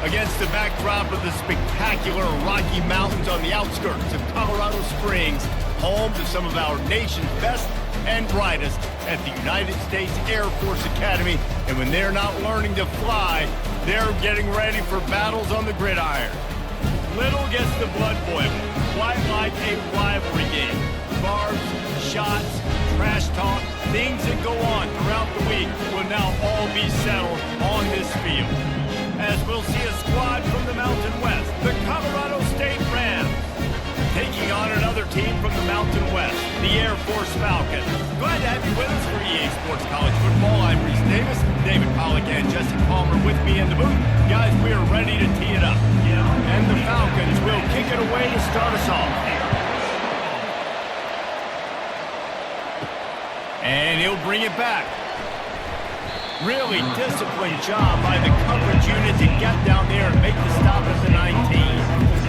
Against the backdrop of the spectacular Rocky Mountains on the outskirts of Colorado Springs, home to some of our nation's best and brightest at the United States Air Force Academy. And when they're not learning to fly, they're getting ready for battles on the gridiron. Little gets the blood boiling, quite like a rivalry game. Barbs, shots, trash talk, things that go on throughout the week will now all be settled on this field. As we'll see a squad from the Mountain West, the Colorado State Rams, taking on another team from the Mountain West, the Air Force Falcons. Glad to have you with us for EA Sports College Football. I'm Reese Davis, David Pollack and Jesse Palmer with me in the booth. Guys, we are ready to tee it up. And the Falcons will kick it away to start us off. And he'll bring it back. Really disciplined job by the coverage unit to get down there and make the stop at the 19.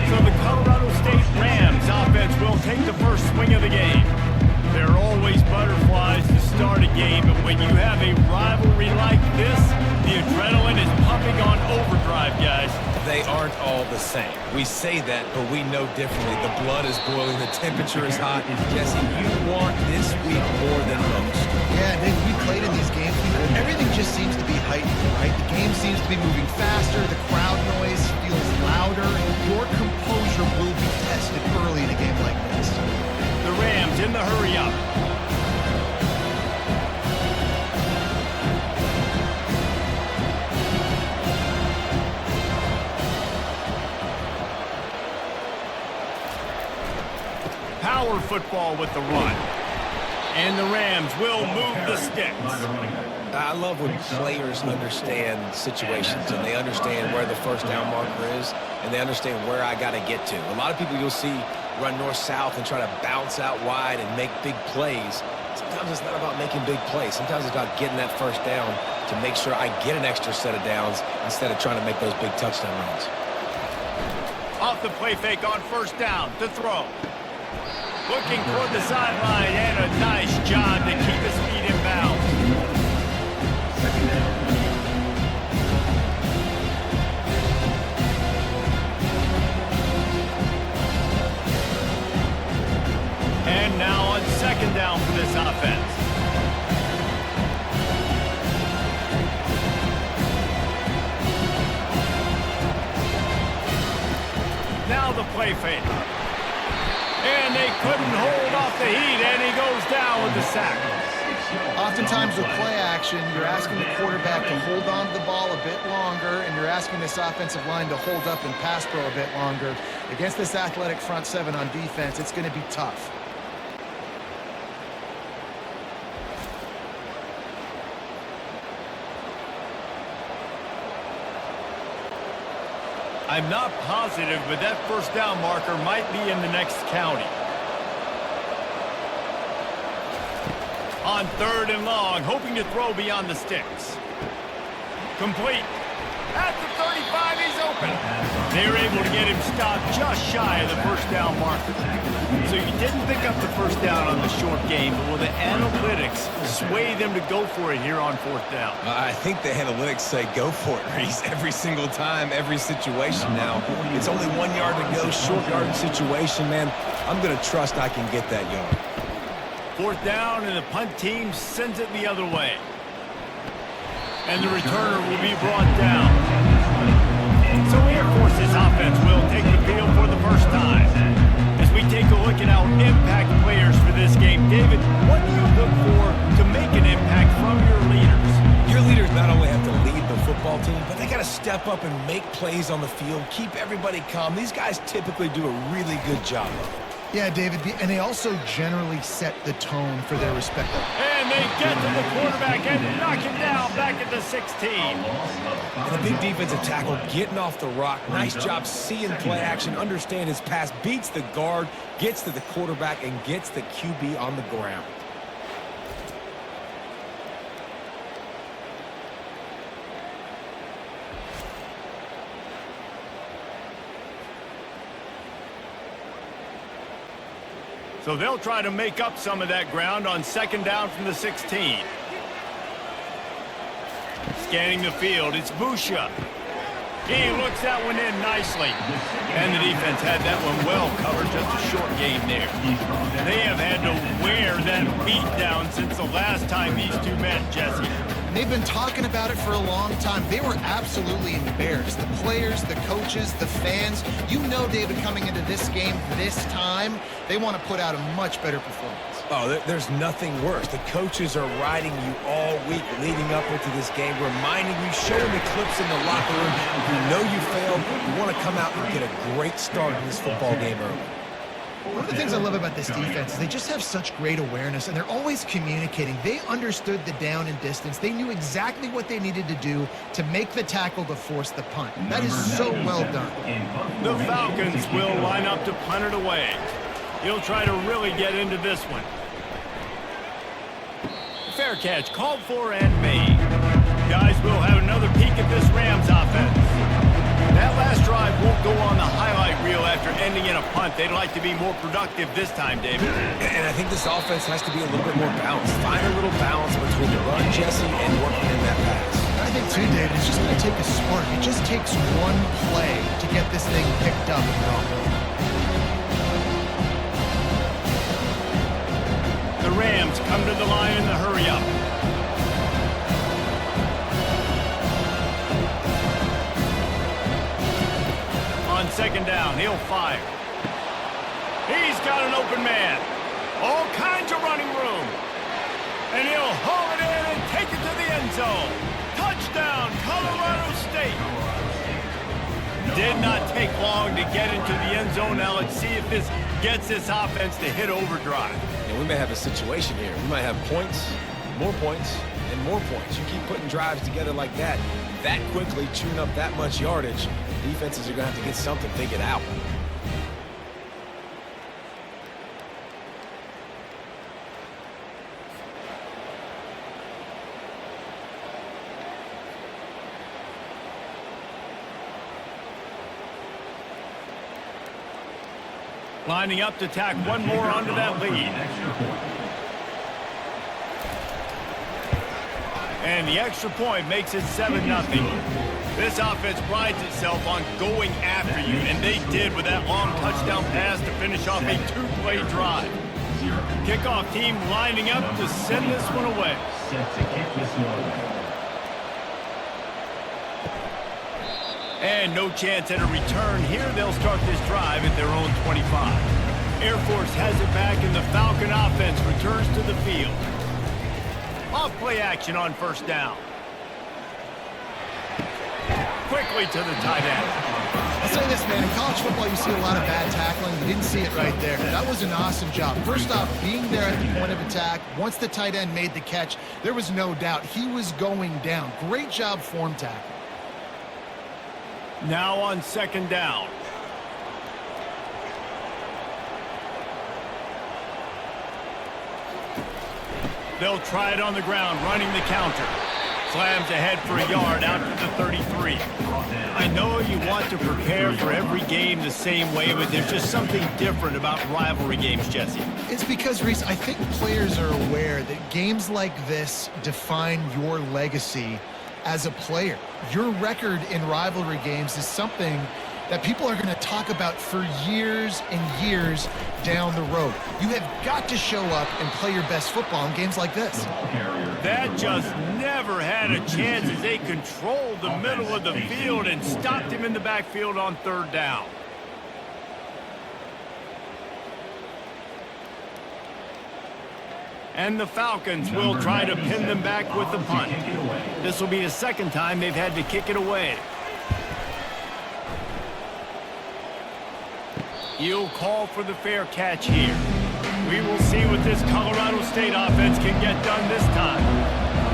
So the Colorado State Rams offense will take the first swing of the game. There are always butterflies to start a game, but when you have a rivalry like this, the adrenaline is pumping on overdrive, guys. They aren't all the same. We say that, but we know differently. The blood is boiling, the temperature is hot. Jesse, you want this week more than most. Yeah, Nick, we played in these games before. Everything just seems to be heightened, right? The game seems to be moving faster. The crowd noise feels louder. Your composure will be tested early in a game like this. The Rams in the hurry up. Power football with the run. And the Rams will move the sticks. I love when players understand situations and they understand where the first down marker is and they understand where I got to get to. A lot of people you'll see run north-south and try to bounce out wide and make big plays. Sometimes it's not about making big plays. Sometimes it's about getting that first down to make sure I get an extra set of downs instead of trying to make those big touchdown runs. Off the play fake on first down to throw. Looking toward the sideline, and a nice job to keep his feet in bounds. And now on second down for this offense. Now the play fake. And they couldn't hold off the heat, and he goes down with the sack. Oftentimes with play action, you're asking the quarterback to hold on to the ball a bit longer, and you're asking this offensive line to hold up and pass pro a bit longer. Against this athletic front seven on defense, it's going to be tough. I'm not positive, but that first down marker might be in the next county. On third and long, hoping to throw beyond the sticks. Complete. At the 35, he's open. They were able to get him stopped just shy of the first down marker. So you didn't pick up the first down on the short game, but will the analytics sway them to go for it here on fourth down? I think the analytics say go for it, Reese. Every single time, every situation now. It's only 1 yard to go, short yard situation, man. I'm going to trust I can get that yard. Fourth down, and the punt team sends it the other way. And the returner will be brought down. So Air Force's offense will take the field for the first time. As we take a look at our impact players for this game, David, what do you look for to make an impact from your leaders? Your leaders not only have to lead the football team, but they got to step up and make plays on the field, keep everybody calm. These guys typically do a really good job of it. Yeah, David, and they also generally set the tone for their respective. And they get to the quarterback and knock it down back at the 16. And a big defensive tackle getting off the rock. Nice job seeing play action, understand his pass, beats the guard, gets to the quarterback, and gets the QB on the ground. So they'll try to make up some of that ground on second down from the 16. Scanning the field, it's Busha. He looks that one in nicely. And the defense had that one well covered, just a short game there. They have had to wear that beat down since the last time these two met, Jesse. And they've been talking about it for a long time. They were absolutely embarrassed. The players, the coaches, the fans. You know, David, coming into this game this time, they want to put out a much better performance. Oh, there's nothing worse. The coaches are riding you all week leading up into this game, reminding you, showing the clips in the locker room. You know you failed. You want to come out and get a great start in this football game early. One of the things I love about this defense is they just have such great awareness, and they're always communicating. They understood the down and distance. They knew exactly what they needed to do to make the tackle to force the punt. That is so well done. The Falcons will line up to punt it away. He'll try to really get into this one. Fair catch called for and made. Guys, we'll have another peek at this Rams offense. That last drive won't go on the highlight reel after ending in a punt. They'd like to be more productive this time, David. And I think this offense has to be a little bit more balanced. Find a little balance between the run, Jesse, and working in that pass. I think, too, David, it's just going to take a spark. It just takes one play to get this thing picked up and going. The Rams come to the line in the hurry-up. On second down, he'll fire. He's got an open man. All kinds of running room. And he'll haul it in and take it to the end zone. Touchdown, Colorado State. Did not take long to get into the end zone. Now let's see if this gets this offense to hit overdrive. And we may have a situation here. We might have points, and more points. You keep putting drives together like that quickly, chewing up that much yardage, defenses are going to have to get something figured out. Lining up to tack one more onto that lead. And the extra point makes it 7-0. This offense prides itself on going after you, and they did with that long touchdown pass to finish off a two-play drive. Kickoff team lining up to send this one away. And no chance at a return here. They'll start this drive at their own 25. Air Force has it back, and the Falcon offense returns to the field. Off play action on first down. Quickly to the tight end. I'll say this, man. In college football, you see a lot of bad tackling. You didn't see it right there. That was an awesome job. First off, being there at the point of attack. Once the tight end made the catch, there was no doubt he was going down. Great job form tackle. Now on second down. They'll try it on the ground, running the counter. Slams ahead for a yard out to the 33. I know you want to prepare for every game the same way, but there's just something different about rivalry games, Jesse. It's because, Reese, I think players are aware that games like this define your legacy as a player. Your record in rivalry games is something that people are going to talk about for years and years down the road. You have got to show up and play your best football in games like this. That just never had a chance as they controlled the middle of the field and stopped him in the backfield on third down. And the Falcons will try to pin them back with the punt. This will be the second time they've had to kick it away. He'll call for the fair catch here. We will see what this Colorado State offense can get done this time.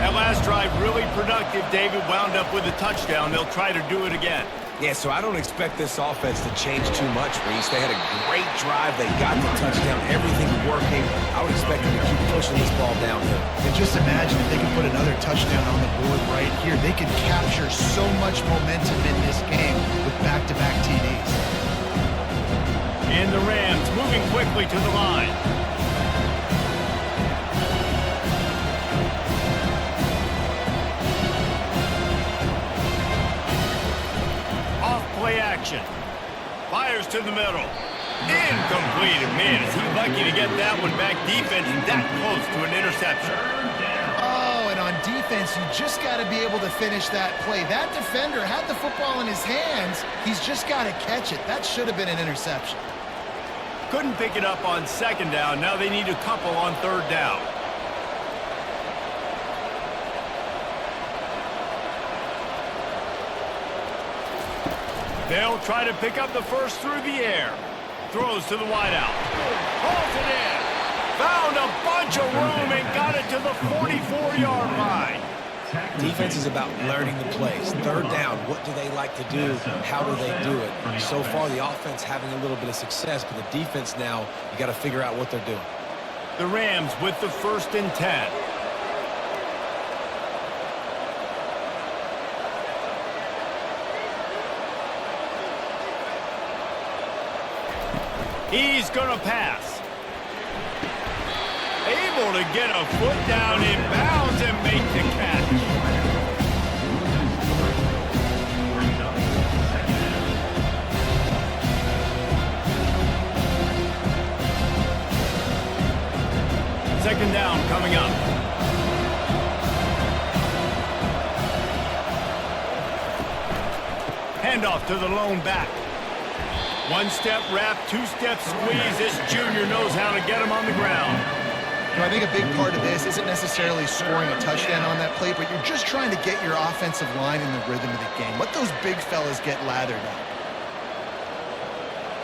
That last drive really productive. David wound up with a touchdown. They'll try to do it again. Yeah, so I don't expect this offense to change too much, Reese. They had a great drive. They got the touchdown. Everything working. I would expect them to keep pushing this ball downhill. And just imagine if they could put another touchdown on the board right here. They could capture so much momentum in this game with back-to-back TDs. And the Rams moving quickly to the line. play action. Fires to the middle. Incomplete. Man, is he lucky to get that one back. Defense that close to an interception. Oh, and on defense, you just got to be able to finish that play. That defender had the football in his hands. He's just got to catch it. That should have been an interception. Couldn't pick it up on second down. Now they need a couple on third down. They'll try to pick up the first through the air. Throws to the wideout. Pulls it in. Found a bunch of room and got it to the 44-yard line. Defense is about learning the plays. Third down, what do they like to do? How do they do it? So far, the offense having a little bit of success, but the defense now, you got to figure out what they're doing. The Rams with the 1st and 10. He's going to pass. Able to get a foot down in bounds and make the catch. Second down coming up. Handoff to the lone back. One-step wrap, two-step squeeze. This junior knows how to get him on the ground. You know, I think a big part of this isn't necessarily scoring a touchdown on that play, but you're just trying to get your offensive line in the rhythm of the game. Let those big fellas get lathered up.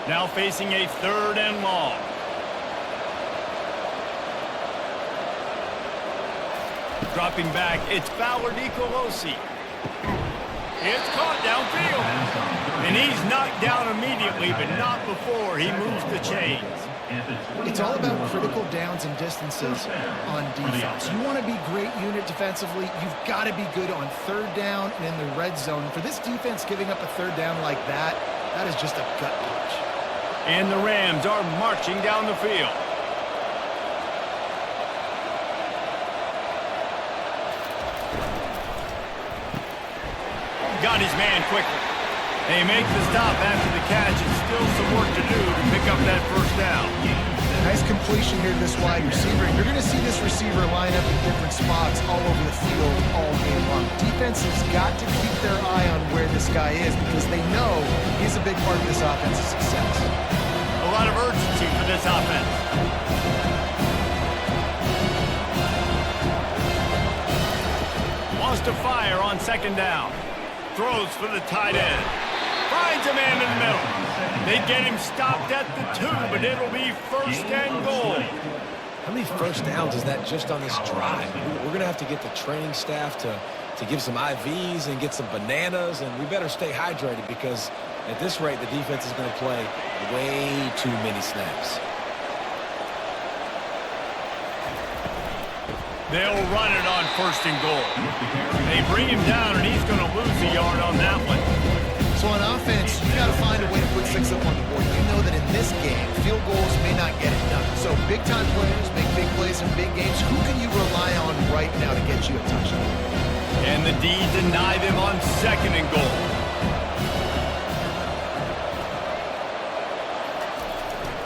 Now facing a 3rd and long. Dropping back, it's Fowler Nicolosi. It's caught downfield. And he's knocked down immediately, but not before he moves the chains. It's all about critical downs and distances on defense. You want to be great unit defensively, you've got to be good on third down and in the red zone. For this defense giving up a third down like that, that is just a gut punch. And the Rams are marching down the field. Got his man quickly. They make the stop after the catch and still some work to do to pick up that first down. Nice completion here to this wide receiver. You're going to see this receiver line up in different spots all over the field all game long. Defense has got to keep their eye on where this guy is because they know he's a big part of this offense's success. A lot of urgency for this offense. Wants to fire on second down. Throws for the tight end. Finds a man in the middle. They get him stopped at the 2, but it'll be 1st and goal. How many first downs is that just on this drive? We're going to have to get the training staff to give some IVs and get some bananas, and we better stay hydrated because at this rate, the defense is going to play way too many snaps. They'll run it on 1st and goal. They bring him down, and he's going to lose a yard on that one. So on offense, you got to find a way to put 6 up on the board. You know that in this game, field goals may not get it done. So big-time players make big plays in big games. Who can you rely on right now to get you a touchdown? And the D deny them on 2nd and goal.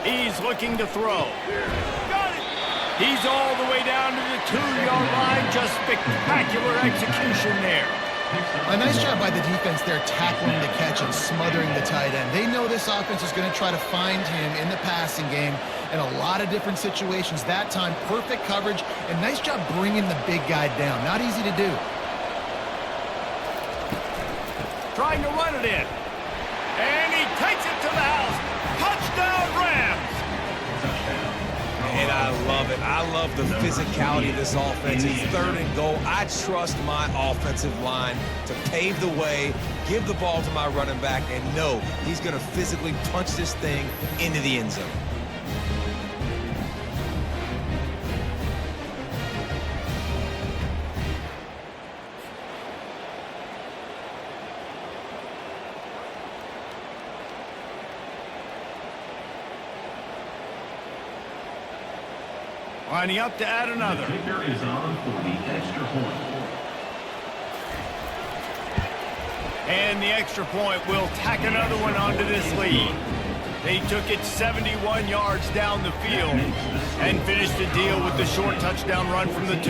He's looking to throw. Got it! He's all the way down to the 2-yard line. Just spectacular execution there. A nice job by the defense there tackling the catch and smothering the tight end. They know this offense is going to try to find him in the passing game in a lot of different situations. That time, perfect coverage and nice job bringing the big guy down. Not easy to do. Trying to run it in. And he takes it to the house. Touchdown, Rams! And I love it. I love the physicality of this offense. It's 3rd and goal. I trust my offensive line to pave the way, give the ball to my running back, and know he's going to physically punch this thing into the end zone. Lining up to add another. The kicker is on for the extra point. And the extra point will tack another one onto this lead. They took it 71 yards down the field and finished the deal with the short touchdown run from the 2.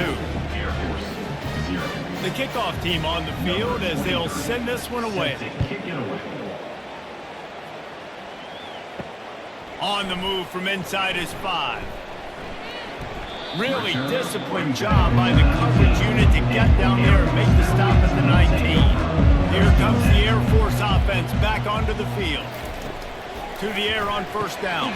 The kickoff team on the field as they'll send this one away. On the move from inside his 5. Really disciplined job by the coverage unit to get down there and make the stop at the 19. Here comes the Air Force offense back onto the field. To the air on first down.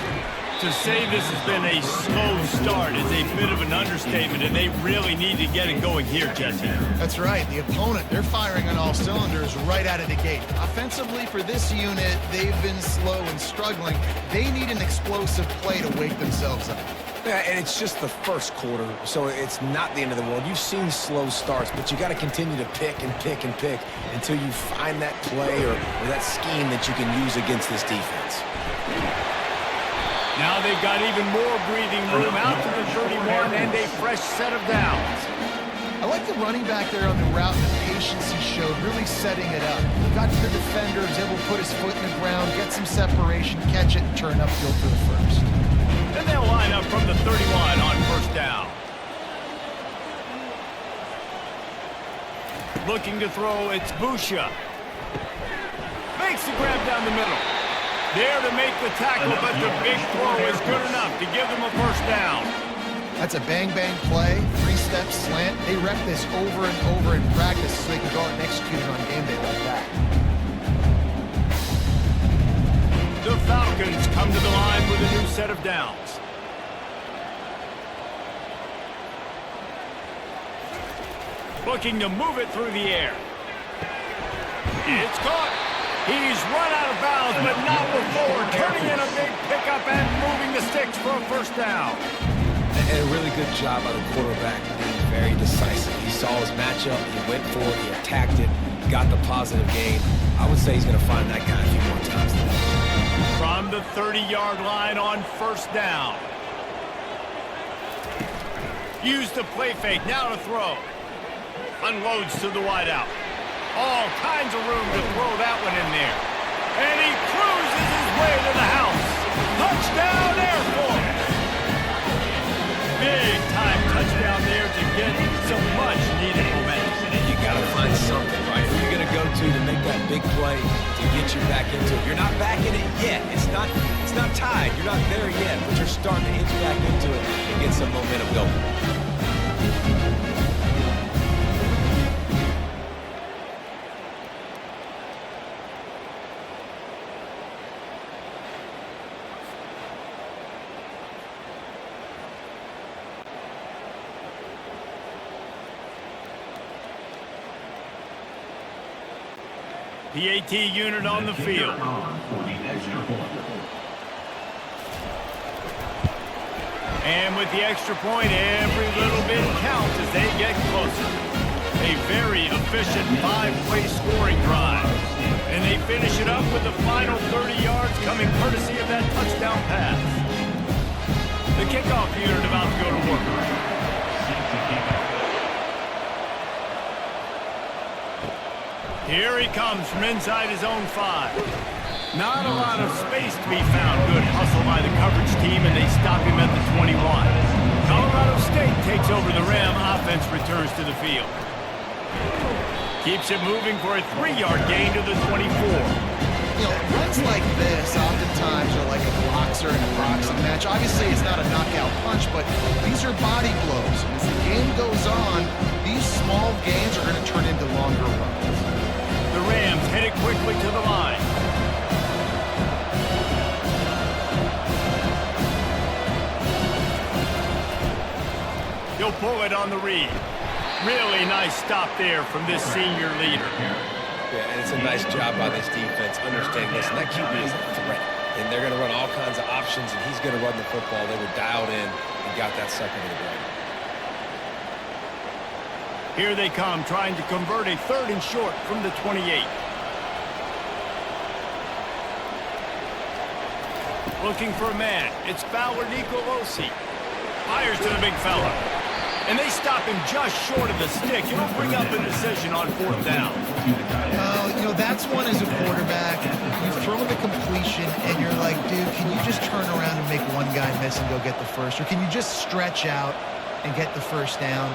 To say this has been a slow start is a bit of an understatement, and they really need to get it going here, Jesse. That's right. The opponent, they're firing on all cylinders right out of the gate. Offensively, for this unit, they've been slow and struggling. They need an explosive play to wake themselves up. Yeah, and it's just the first quarter, so it's not the end of the world. You've seen slow starts, but you got to continue to pick and pick and pick until you find that play or that scheme that you can use against this defense. Now they've got even more breathing room out to the 31 and a fresh set of downs. I like the running back there on the route and the patience he showed, really setting it up. He got to the defender, was able to put his foot in the ground, get some separation, catch it, and turn upfield for the first. And they'll line up from the 31 on first down. Looking to throw, it's Busha. Makes the grab down the middle. There to make the tackle, but the big throw is good enough to give them a first down. That's a bang-bang play, 3-step slant. They rep this over and over in practice so they can go out and execute it on game day like that. The Falcons come to the line with a new set of downs. Looking to move it through the air. It's caught. He's run out of bounds, but not before turning in a big pickup and moving the sticks for a first down. And a really good job by the quarterback being very decisive. He saw his matchup, he went for it, he attacked it, got the positive gain. I would say he's going to find that guy a few more times today. From the 30-yard line on first down. Use the play fake, now to throw. Unloads to the wideout. All kinds of room to throw that one in there. And he cruises his way to the house. Touchdown, Air Force! Big-time touchdown there to get some much-needed momentum. You got to find something, right? Who are you going to go to make that big play to get you back into it? You're not back in it yet. It's not tied. You're not there yet, but you're starting to inch back into it and get some momentum going. PAT unit on the field. And with the extra point, every little bit counts as they get closer. A very efficient 5-play scoring drive. And they finish it up with the final 30 yards coming courtesy of that touchdown pass. The kickoff unit about to go to work. Here he comes from inside his own 5. Not a lot of space to be found. Good hustle by the coverage team, and they stop him at the 21. Colorado State takes over the Ram. Offense returns to the field. Keeps it moving for a 3-yard gain to the 24. You know, runs like this oftentimes are like a boxer in a boxing match. Obviously, it's not a knockout punch, but these are body blows. As the game goes on, these small gains are going to turn into longer runs. The Rams headed quickly to the line. He'll pull it on the read. Really nice stop there from this senior leader. Yeah, and it's a nice job by this defense understanding this. And that QB is a threat. And they're going to run all kinds of options, and he's going to run the football. They were dialed in and got that second to the ground. Here they come, trying to convert a 3rd and short from the 28. Looking for a man. It's Fowler Nicolosi. Fires to the big fella. And they stop him just short of the stick. It'll bring up a decision on 4th down. You know, that's one as a quarterback. You throw the completion, and you're like, dude, can you just turn around and make one guy miss and go get the first? Or can you just stretch out and get the first down?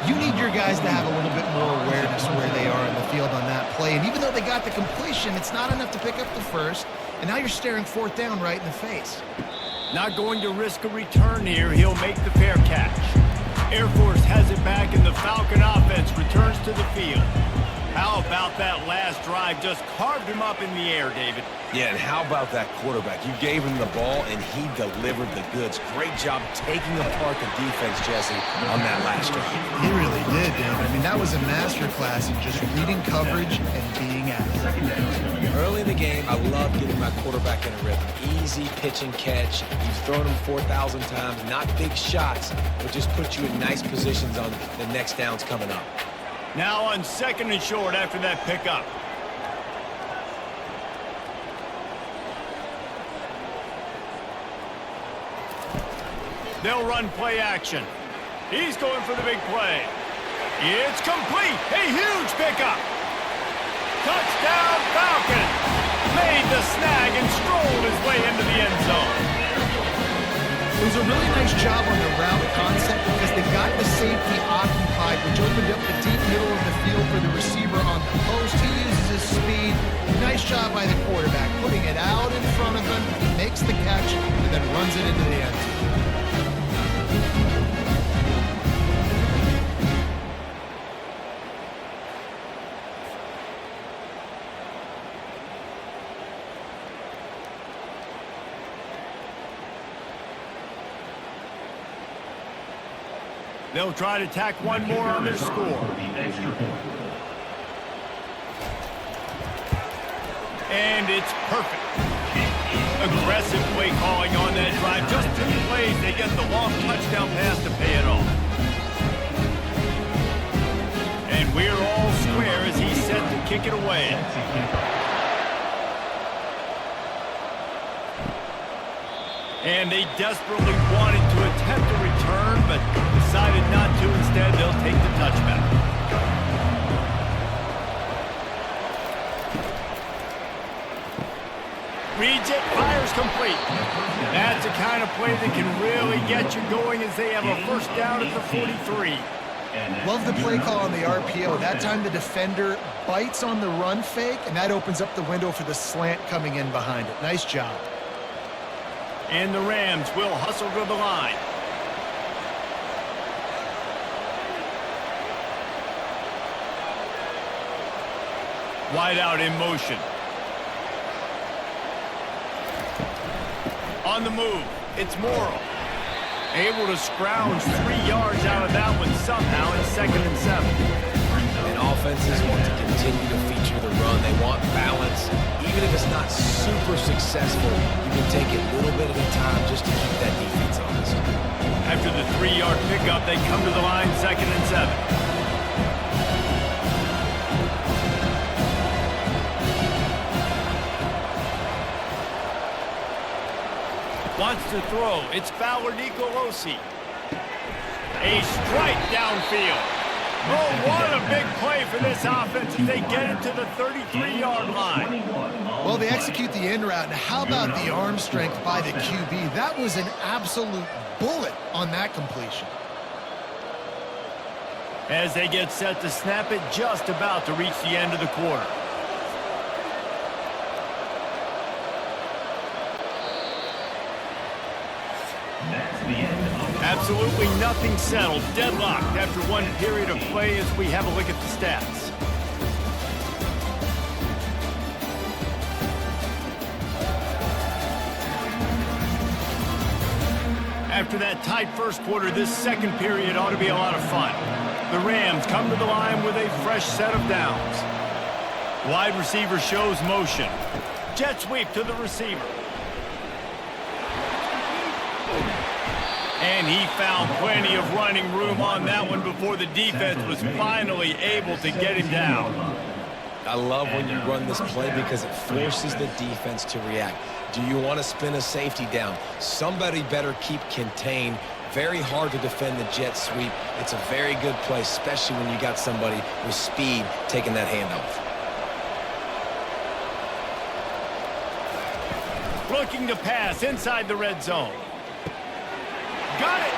You need your guys to have a little bit more awareness where they are in the field on that play. And even though they got the completion, it's not enough to pick up the first. And now you're staring 4th down right in the face. Not going to risk a return here. He'll make the fair catch. Air Force has it back, and the Falcon offense returns to the field. How about that last drive? Just carved him up in the air, David. Yeah, and how about that quarterback? You gave him the ball, and he delivered the goods. Great job taking apart the defense, Jesse, on that last drive. He really did, David. I mean, that was a masterclass in just reading coverage and being accurate. Early in the game, I love getting my quarterback in a rhythm. Easy pitch and catch. You've thrown him 4,000 times. Not big shots, but just put you in nice positions on the next downs coming up. Now on 2nd and short after that pickup. They'll run play action. He's going for the big play. It's complete. A huge pickup. Touchdown Falcon. Made the snag and strolled his way into the end zone. It was a really nice job on the route concept because they got the safety occupied, which opened up the deep middle of the field for the receiver on the post. He uses his speed. Nice job by the quarterback, putting it out in front of him. He makes the catch and then runs it into the end zone. They'll try to tack one more on their score. And it's perfect. Aggressive play calling on that drive. Just 2 plays, they get the long touchdown pass to pay it off. And we're all square as he's set to kick it away. And they desperately wanted to attempt a return, but decided not to. Instead, they'll take the touchback. Reads it, fires complete. That's the kind of play that can really get you going as they have a 1st down at the 43. Love the play call on the RPO. That time the defender bites on the run fake, and that opens up the window for the slant coming in behind it. Nice job. And the Rams will hustle to the line. Wide out in motion. On the move, it's Morrow. Able to scrounge 3 yards out of that one somehow in 2nd and 7. And offenses want to continue to feature the run. They want balance. Even if it's not super successful, you can take it a little bit at a time just to keep that defense honest. After the 3-yard pickup, they come to the line 2nd and 7. Wants to throw. It's Fowler Nicolosi. A strike downfield. Oh, what a big play for this offense as they get it to the 33-yard line. Well, they execute the in route. Now, how about the arm strength by the QB? That was an absolute bullet on that completion. As they get set to snap it, just about to reach the end of the quarter. Absolutely nothing settled. Deadlocked after one period of play as we have a look at the stats. After that tight first quarter, this second period ought to be a lot of fun. The Rams come to the line with a fresh set of downs. Wide receiver shows motion. Jet sweep to the receiver. And he found plenty of running room on that one before the defense was finally able to get him down. I love when you run this play because it forces the defense to react. Do you want to spin a safety down? Somebody better keep contained Very hard to defend the jet sweep. It's a very good play, especially when you got somebody with speed taking that handoff. Looking to pass inside the red zone. Got it!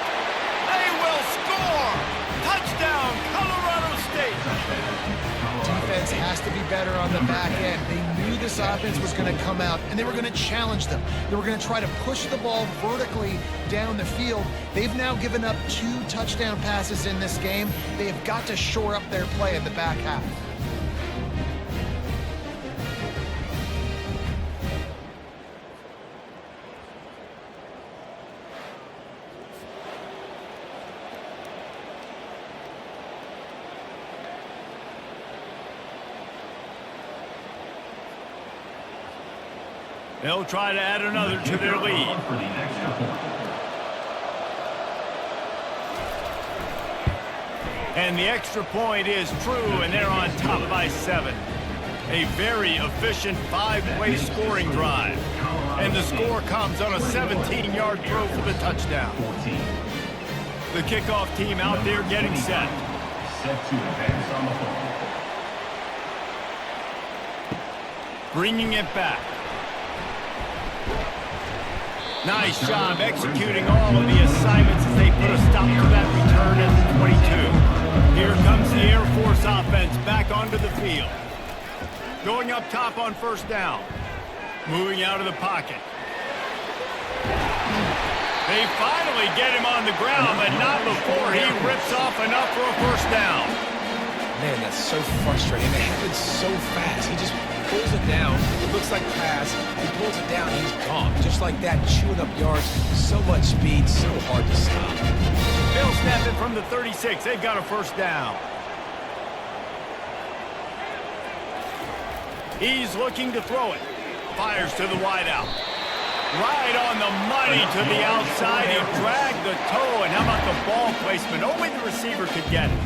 They will score! Touchdown, Colorado State! Defense has to be better on the back end. They knew this offense was going to come out, and they were going to challenge them. They were going to try to push the ball vertically down the field. They've now given up 2 touchdown passes in this game. They have got to shore up their play in the back half. They'll try to add another to their lead. And the extra point is true, and they're on top by 7. A very efficient 5-way scoring drive. And the score comes on a 17-yard throw for the touchdown. The kickoff team out there getting set. Set to advance on the ball. Bringing it back. Nice job executing all of the assignments as they put a stop to that return at the 22. Here comes the Air Force offense back onto the field. Going up top on first down. Moving out of the pocket. They finally get him on the ground, but not before he rips off enough for a first down. Man, that's so frustrating. It happens so fast. He just pulls it down. It looks like pass. He pulls it down. He's gone. Just like that, chewing up yards. So much speed, so hard to stop. They'll snap it from the 36. They've got a first down. He's looking to throw it. Fires to the wideout. Right on the money to the outside. He dragged the toe. And how about the ball placement? Only the receiver could get it.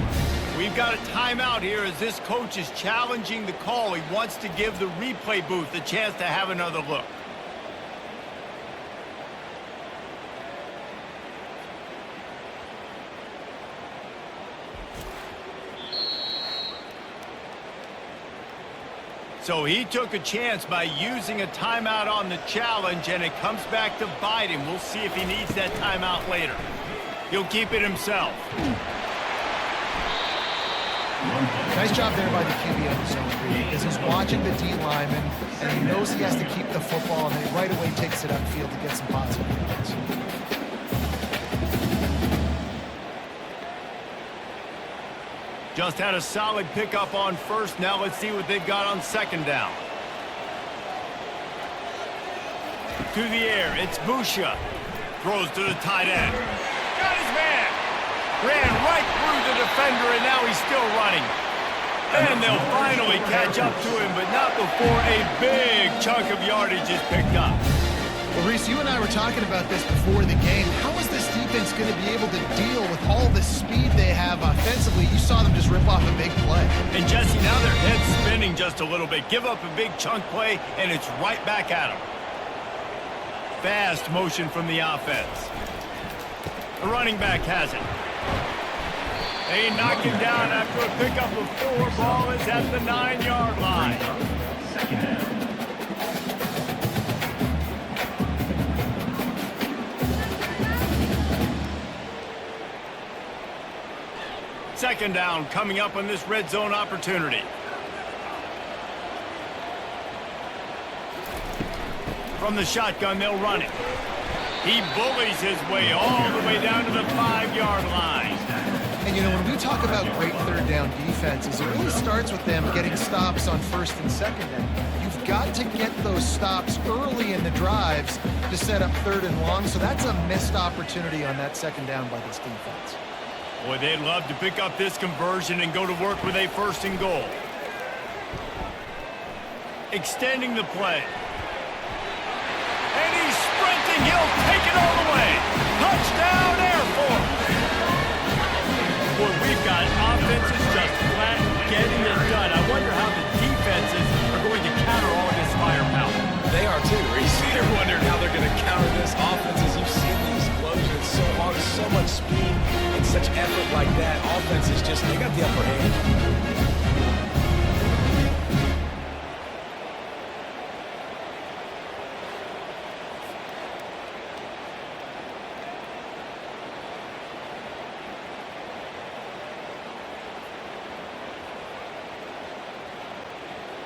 We've got a timeout here as this coach is challenging the call. He wants to give the replay booth a chance to have another look. So he took a chance by using a timeout on the challenge, and it comes back to bite him. We'll see if he needs that timeout later. He'll keep it himself. Nice job there by the QB on the zone read, because he's watching the D lineman, and he knows he has to keep the football, and then he right away takes it upfield to get some positive yards. Just had a solid pickup on first. Now let's see what they've got on second down. To the air, it's Busha. Throws to the tight end. Got his man. Ran right through the defender, and now he's still running. And they'll finally catch up to him, but not before a big chunk of yardage is picked up. Well, Reese, you and I were talking about this before the game. How is this defense going to be able to deal with all the speed they have offensively? You saw them just rip off a big play. And Jesse, now their head's spinning just a little bit. Give up a big chunk play, and it's right back at them. Fast motion from the offense. The running back has it. They knock him down after a pickup of 4. Ball is at the 9-yard line. Second down. Second down coming up on this red zone opportunity. From the shotgun, they'll run it. He bullies his way all the way down to the 5-yard line. And, you know, when we talk about great third down defenses, it really starts with them getting stops on first and second down. You've got to get those stops early in the drives to set up third and long, so that's a missed opportunity on that second down by this defense. Boy, they'd love to pick up this conversion and go to work with a first and goal. Extending the play. And he's sprinting. He'll take it all the way. Touchdown, Air Force. Boy, we've got offenses just flat getting it done. I wonder how the defenses are going to counter all of this firepower. They are too, Reese. They're wondering how they're going to counter this offense. As you've seen the explosion, it's so hard, so much such effort like that, offense is just, they got the upper hand.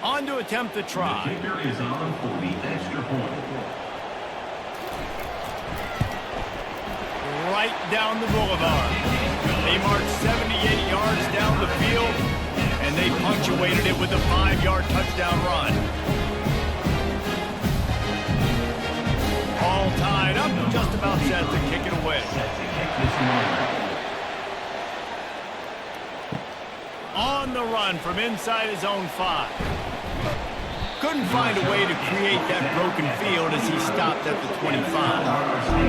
On to attempt the try. The kicker is on for the extra point. Right down the boulevard. They marched 78 yards down the field, and they punctuated it with a 5-yard touchdown run. All tied up, just about set to kick it away. Set to kick this one. On the run from inside his own 5. Couldn't find a way to create that broken field as he stopped at the 25.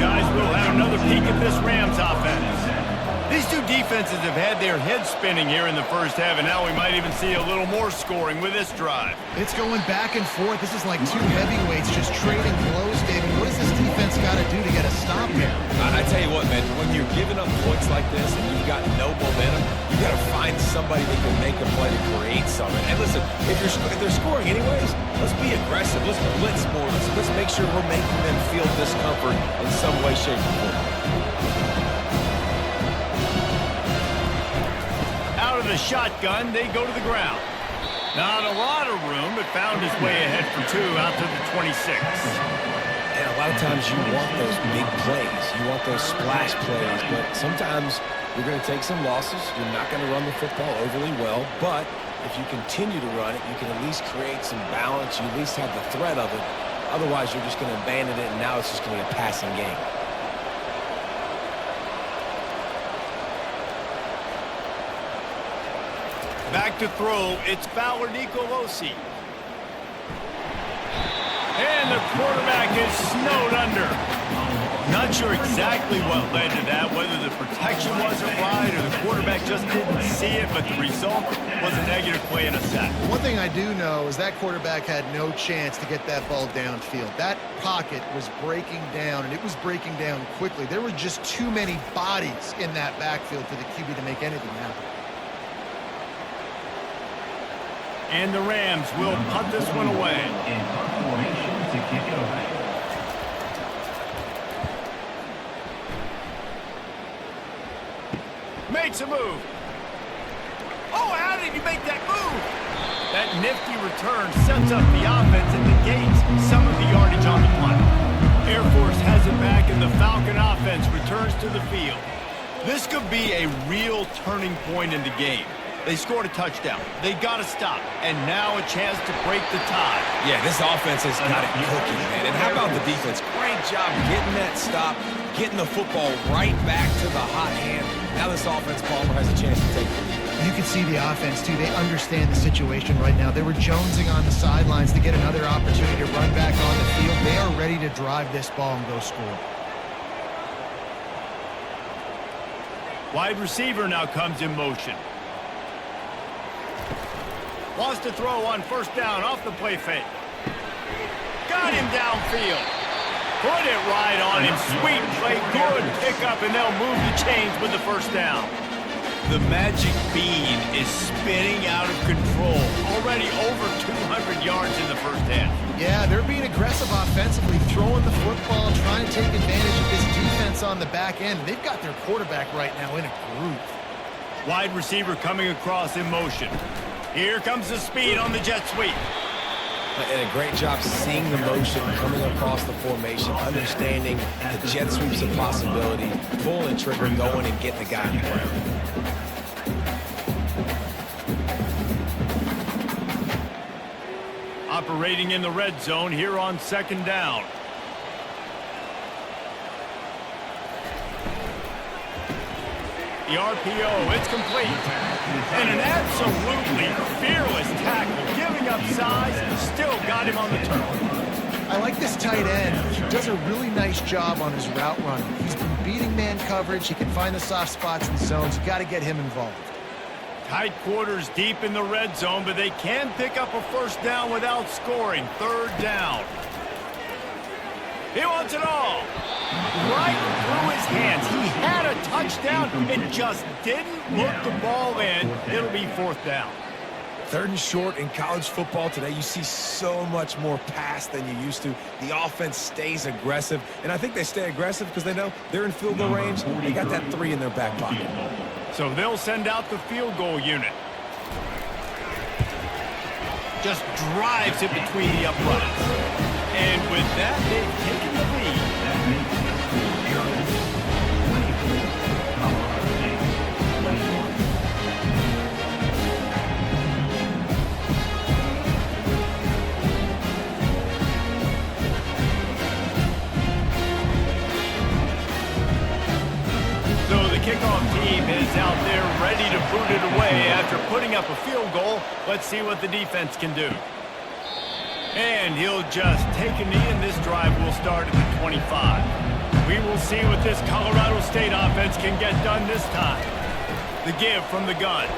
Guys, we'll have another peek at this Rams offense. These two defenses have had their heads spinning here in the first half, and now we might even see a little more scoring with this drive. It's going back and forth. This is like two heavyweights just trading blows, David. What does this defense got to do to get a stop here? I tell you what, man, when you're giving up points like this and you've got no momentum, you got to find somebody that can make a play to create something. And listen, if they're scoring anyways, let's be aggressive. Let's blitz more. Let's make sure we're making them feel discomfort in some way, shape, or form. Out of the shotgun, they go to the ground. Not a lot of room, but found his way ahead for 2 out to the 26. And a lot of times you want those big plays. You want those splash plays, but sometimes you're going to take some losses. You're not going to run the football overly well, but if you continue to run it, you can at least create some balance. You at least have the threat of it. Otherwise, you're just going to abandon it, and now it's just going to be a passing game. Back to throw, it's Fowler Nicolosi. And the quarterback is snowed under. Not sure exactly what led to that, whether the protection wasn't right or the quarterback just didn't see it, but the result was a negative play and a sack. One thing I do know is that quarterback had no chance to get that ball downfield. That pocket was breaking down, and it was breaking down quickly. There were just too many bodies in that backfield for the QB to make anything happen. And the Rams will punt this one away. In punt formation to kick it away. Makes a move. Oh, how did he make that move? That nifty return sets up the offense and negates some of the yardage on the punt. Air Force has it back, and the Falcon offense returns to the field. This could be a real turning point in the game. They scored a touchdown. They got to stop. And now a chance to break the tie. Yeah, this offense has got it cooking, man. And how about the defense? Great job getting that stop, getting the football right back to the hot hand. Now this offense, Palmer, has a chance to take it. You can see the offense, too. They understand the situation right now. They were jonesing on the sidelines to get another opportunity to run back on the field. They are ready to drive this ball and go score. Wide receiver now comes in motion. Wants to throw on first down off the play fake. Got him downfield. Put it right on him. Sweet play. Good pickup, and they'll move the chains with the first down. The magic bean is spinning out of control. Already over 200 yards in the first half. Yeah, they're being aggressive offensively, throwing the football, trying to take advantage of this defense on the back end. They've got their quarterback right now in a groove. Wide receiver coming across in motion. Here comes the speed on the jet sweep. And a great job seeing the motion, coming across the formation, understanding the jet sweep's a possibility, pulling the trigger, going and getting the guy on the ground. Operating in the red zone here on second down. The RPO, it's complete. And an absolutely fearless tackle, giving up size, and still got him on the turn. I like this tight end. He does a really nice job on his route running. He's been beating man coverage. He can find the soft spots and zones. You got to get him involved. Tight quarters deep in the red zone, but they can pick up a first down without scoring. Third down. He wants it all. Right through his hands. He had a touchdown. It just didn't look the ball in. It'll be 4th down. 3rd and short in college football today. You see so much more pass than you used to. The offense stays aggressive, and I think they stay aggressive because they know they're in field goal range. They got that 3 in their back pocket. So they'll send out the field goal unit. Just drives it between the uprights. And with that, they've taken the lead. That makes the score Charlotte 24, Colorado State 21. So the kickoff team is out there ready to boot it away after putting up a field goal. Let's see what the defense can do. And he'll just take a knee, and this drive will start at the 25. We will see what this Colorado State offense can get done this time. The give from the gun.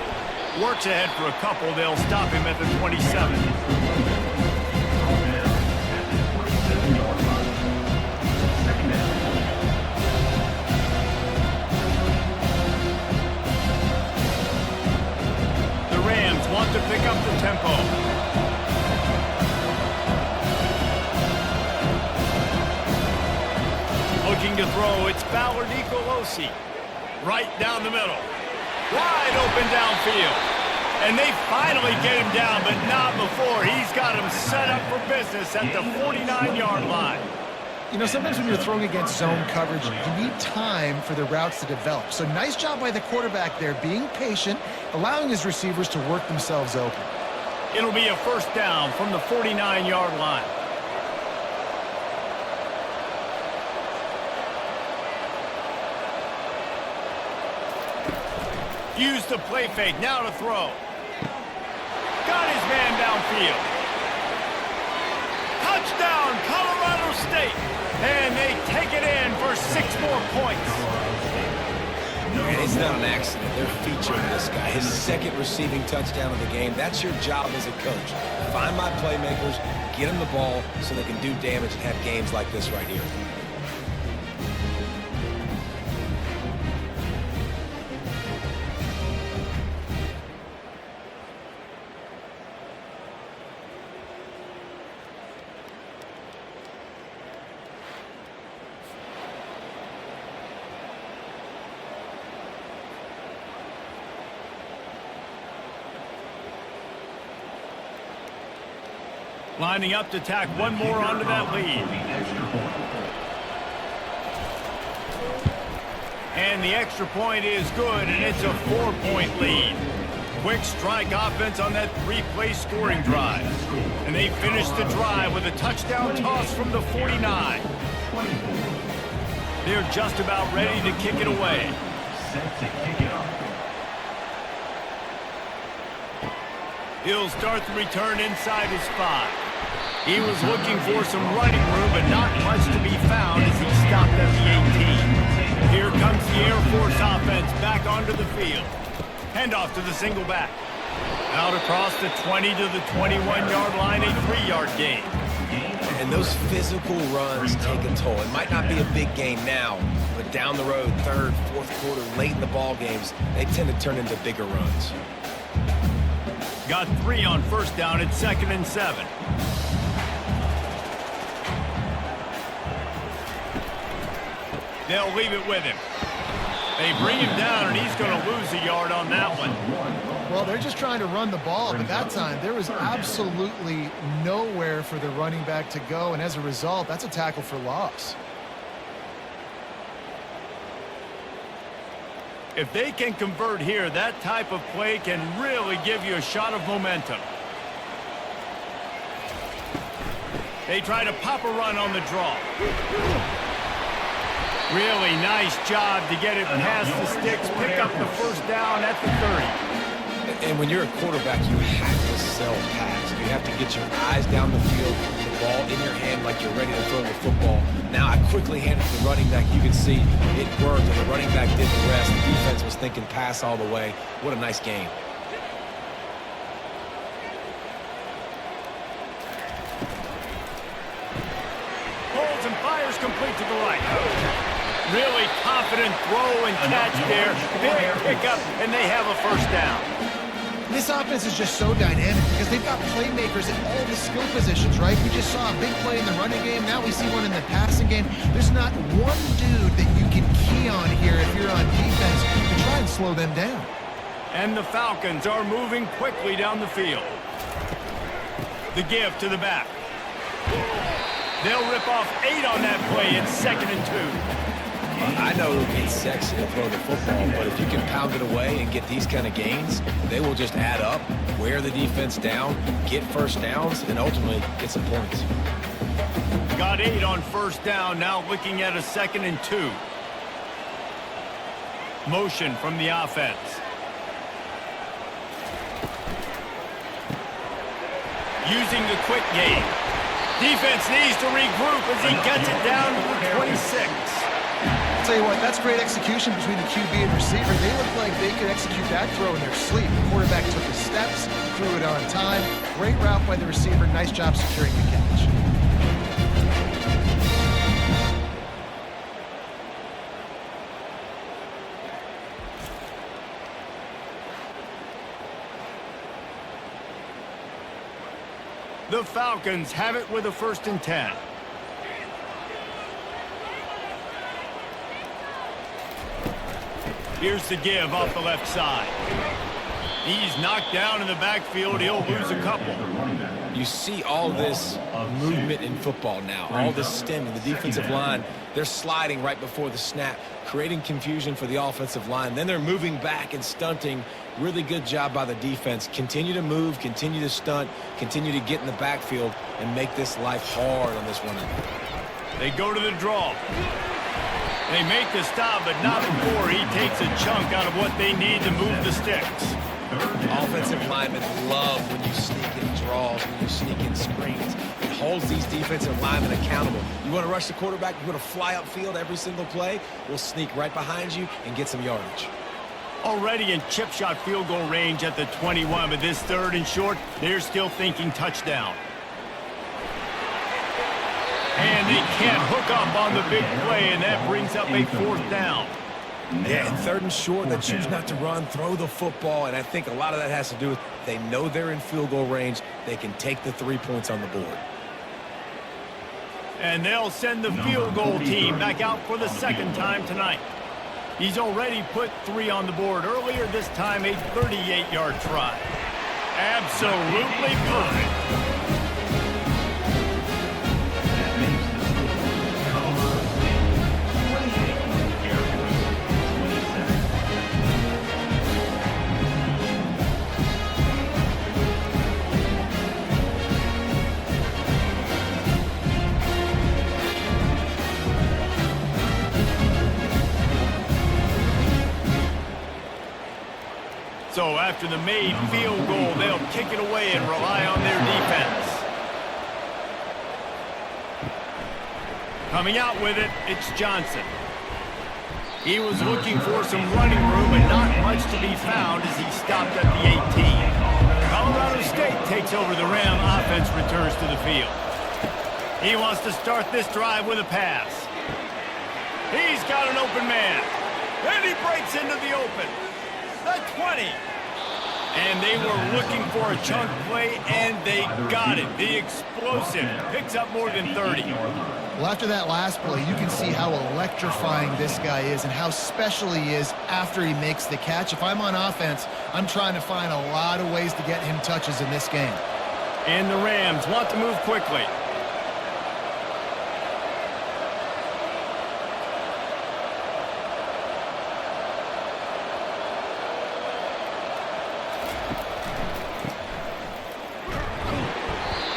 Works ahead for a couple. They'll stop him at the 27. Want to pick up the tempo. Looking to throw, it's Nicolosi. Right down the middle. Wide open downfield. And they finally get him down, but not before. He's got him set up for business at the 49-yard line. You know, sometimes when you're throwing against zone coverage, you need time for the routes to develop. So nice job by the quarterback there, being patient, allowing his receivers to work themselves open. It'll be a 1st down from the 49-yard line. Use the play fake, now to throw. Got his man downfield. Touchdown, Colorado State. And they take it in for 6 more points. And it's not an accident. They're featuring this guy. His 2nd receiving touchdown of the game. That's your job as a coach. Find my playmakers, get them the ball so they can do damage and have games like this right here. Lining up to tack one more onto that lead. And the extra point is good, and it's a 4-point lead. Quick strike offense on that 3-play scoring drive. And they finish the drive with a touchdown toss from the 49. They're just about ready to kick it away. Set to kick it off. He'll start the return inside his 5. He was looking for some running room, but not much to be found as he stopped at the 18. Here comes the Air Force offense back onto the field. Handoff to the single back. Out across the 20 to the 21-yard line, a 3-yard gain. And those physical runs take a toll. It might not be a big game now, but down the road, 3rd, 4th quarter, late in the ball games, they tend to turn into bigger runs. Got 3 on 1st down at 2nd and 7. They'll leave it with him. They bring him down, and he's going to lose a yard on that one. Well, they're just trying to run the ball, but that time there was absolutely nowhere for the running back to go, and as a result, that's a tackle for loss. If they can convert here, that type of play can really give you a shot of momentum. They try to pop a run on the draw. Really nice job to get it past the sticks, pick up the 1st down at the 30. And when you're a quarterback, you have to sell pass. You have to get your eyes down the field, the ball in your hand like you're ready to throw the football. Now I quickly handed to the running back. You can see it worked, and the running back did the rest. The defense was thinking pass all the way. What a nice game. Holds and fires complete to the right. Really confident throw and catch there. Big pickup, and they have a first down. This offense is just so dynamic because they've got playmakers at all the skill positions, right? We just saw a big play in the running game. Now we see one in the passing game. There's not one dude that you can key on here if you're on defense to try and slow them down. And the Falcons are moving quickly down the field. The give to the back. They'll rip off 8 on that play. It's 2nd and 2. I know it's sexy to throw the football, but if you can pound it away and get these kind of gains, they will just add up, wear the defense down, get first downs, and ultimately get some points. Got 8 on first down, now looking at a 2nd and 2. Motion from the offense. Using the quick game. Defense needs to regroup as he gets it down to the 26. I'll tell you what, that's great execution between the QB and receiver. They look like they could execute that throw in their sleep. The quarterback took his steps, threw it on time. Great route by the receiver. Nice job securing the catch. The Falcons have it with a 1st and 10. Here's the give off the left side. He's knocked down in the backfield. He'll lose a couple. You see all this movement in football now, all this stemming. The defensive line, they're sliding right before the snap, creating confusion for the offensive line. Then they're moving back and stunting. Really good job by the defense. Continue to move, continue to stunt, continue to get in the backfield, and make this life hard on this running back. They go to the draw. They make the stop, but not before he takes a chunk out of what they need to move the sticks. Offensive linemen love when you sneak in draws, when you sneak in screens. It holds these defensive linemen accountable. You want to rush the quarterback, you want to fly upfield every single play, we'll sneak right behind you and get some yardage. Already in chip shot field goal range at the 21, but this 3rd and short, they're still thinking touchdown. And they can't hook up on the big play, and that brings up a 4th down. Yeah, and 3rd and short, they choose not to run, throw the football, and I think a lot of that has to do with they know they're in field goal range. They can take the 3 points on the board. And they'll send the field goal team back out for the 2nd time tonight. He's already put 3 on the board earlier, this time a 38-yard try. Absolutely perfect. So after the made field goal, they'll kick it away and rely on their defense. Coming out with it, it's Johnson. He was looking for some running room and not much to be found as he stopped at the 18. Colorado State takes over the Ram. Offense returns to the field. He wants to start this drive with a pass. He's got an open man. And he breaks into the open. The 20. And they were looking for a chunk play, and they got it. The explosive picks up more than 30. Well, after that last play, you can see how electrifying this guy is and how special he is after he makes the catch. If I'm on offense, I'm trying to find a lot of ways to get him touches in this game. And the Rams want to move quickly.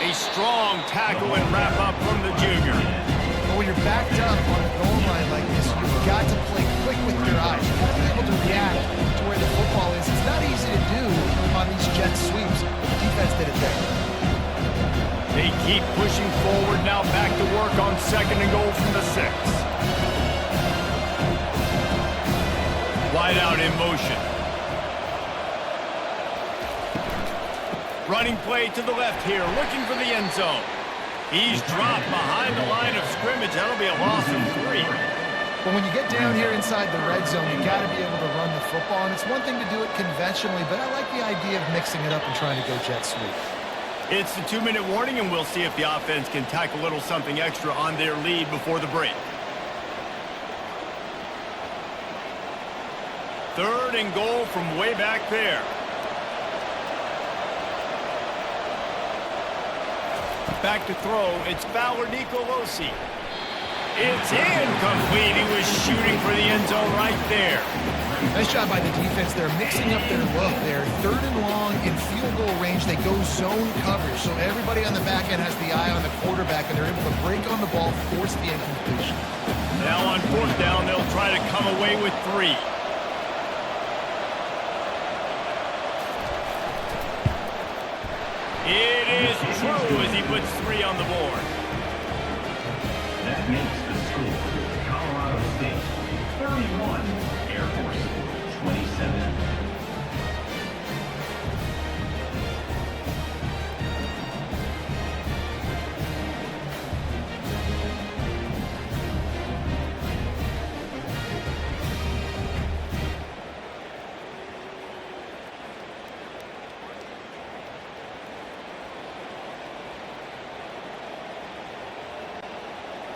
A strong tackle and wrap up from the junior. But when you're backed up on a goal line like this, you've got to play quick with your eyes. You've got to be able to react to where the football is. It's not easy to do on these jet sweeps. The defense did it there. They keep pushing forward, now back to work on 2nd and goal from the 6. Wide out in motion. Running play to the left here, looking for the end zone. He's dropped behind the line of scrimmage. That'll be a loss of 3. But when you get down here inside the red zone, you got to be able to run the football. And it's one thing to do it conventionally, but I like the idea of mixing it up and trying to go jet sweep. It's the 2-minute warning, and we'll see if the offense can tack a little something extra on their lead before the break. 3rd and goal from way back there. Back to throw, it's Fowler Nicolosi. It's incomplete. He was shooting for the end zone right there. Nice job by the defense. They're mixing up their look. They're 3rd and long in field goal range. They go zone coverage, so everybody on the back end has the eye on the quarterback, and they're able to break on the ball, force the incompletion. Now on 4th down, they'll try to come away with 3. It is true as he puts 3 on the board. That makes the score Colorado State 31, Air Force 27.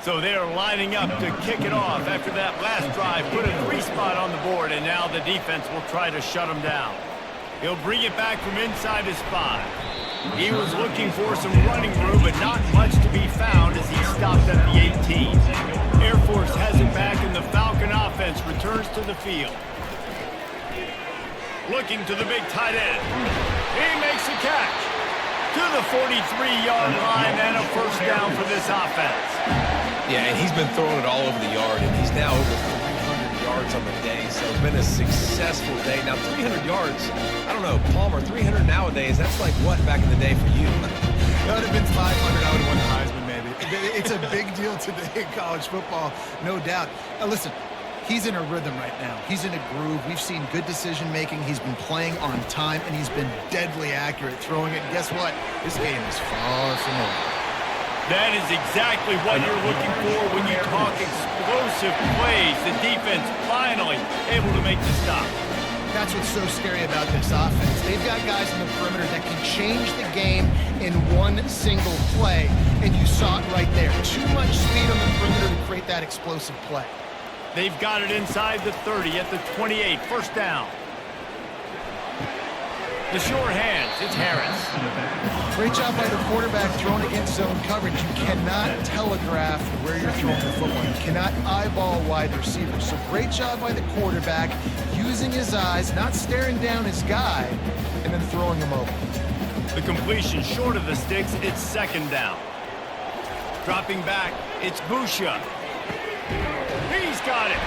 So they're lining up to kick it off after that last drive. Put a 3 spot on the board, and now the defense will try to shut him down. He'll bring it back from inside his 5. He was looking for some running room, but not much to be found as he stopped at the 18. Air Force has it back, and the Falcon offense returns to the field. Looking to the big tight end. He makes a catch to the 43-yard line, and a 1st down for this offense. Yeah, and he's been throwing it all over the yard, and he's now over 300 yards on the day, so it's been a successful day. Now, 300 yards, I don't know, Palmer, 300 nowadays, that's like what back in the day for you? That would have been 500. I would have won the Heisman, maybe. It's a big deal today in college football, no doubt. Listen, he's in a rhythm right now. He's in a groove. We've seen good decision-making. He's been playing on time, and he's been deadly accurate throwing it. And guess what? This game is far from over. That is exactly what you're looking for when you talk explosive plays. The defense finally able to make the stop. That's what's so scary about this offense. They've got guys in the perimeter that can change the game in one single play, and you saw it right there. Too much speed on the perimeter to create that explosive play. They've got it inside the 30 at the 28. 1st down. The sure hands, it's Harris. Great job by the quarterback throwing against zone coverage. You cannot telegraph where you're throwing the football. You cannot eyeball wide receivers. So great job by the quarterback using his eyes, not staring down his guy, and then throwing him over. The completion short of the sticks, it's 2nd down. Dropping back, it's Busha. He's got it.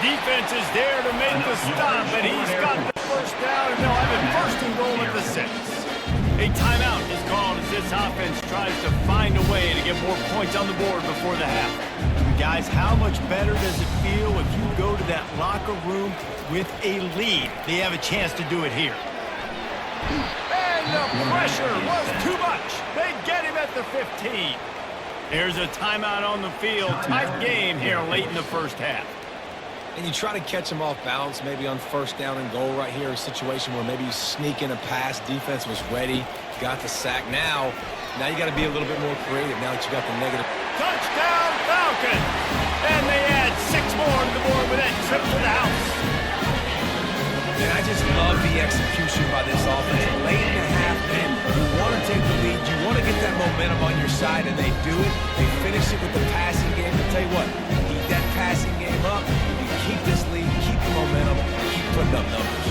Defense is there to make the stop, and he's got the 1st down, and they'll have it 1st and goal at the 6. A timeout is called as this offense tries to find a way to get more points on the board before the half. Guys, how much better does it feel if you go to that locker room with a lead? They have a chance to do it here. And the pressure was too much. They get him at the 15. There's a timeout on the field. Tight game here late in the 1st half. And you try to catch them off balance, maybe on 1st down and goal right here, a situation where maybe you sneak in a pass, defense was ready, got the sack. Now you got to be a little bit more creative now that you got the negative. Touchdown, Falcon! And they add 6 more to the board with that trip to the house. And I just love the execution by this offense. Late in the half, man, you want to take the lead, you want to get that momentum on your side, and they do it. They finish it with the passing game. I'll tell you what, keep that passing game up. Keep this lead, keep the momentum, keep putting up numbers.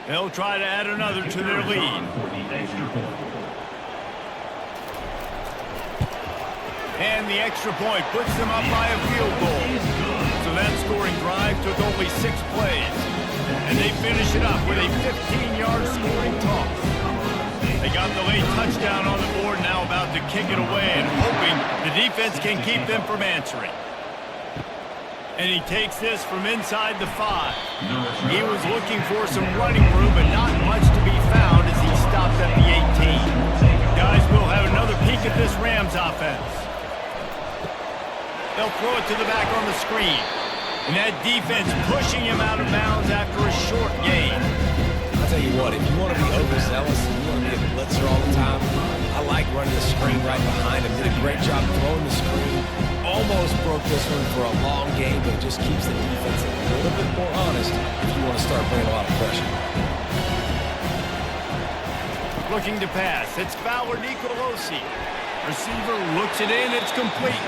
They'll try to add another to their lead. And the extra point puts them up by a field goal. So that scoring drive took only 6 plays. And they finish it up with a 15-yard scoring toss. They got the late touchdown on the board, now about to kick it away and hoping the defense can keep them from answering. And he takes this from inside the 5. He was looking for some running room, but not much to be found as he stopped at the 18. Guys, we'll have another peek at this Rams offense. They'll throw it to the back on the screen. And that defense pushing him out of bounds after a short gain. I'll tell you what, if you want to be overzealous and you want to be a blitzer all the time, I like running the screen right behind him. Did a great job throwing the screen. Almost broke this one for a long game, but it just keeps the defense a little bit more honest if you want to start bringing a lot of pressure. Looking to pass. It's Fowler Nicolosi. Receiver looks it in. It's complete.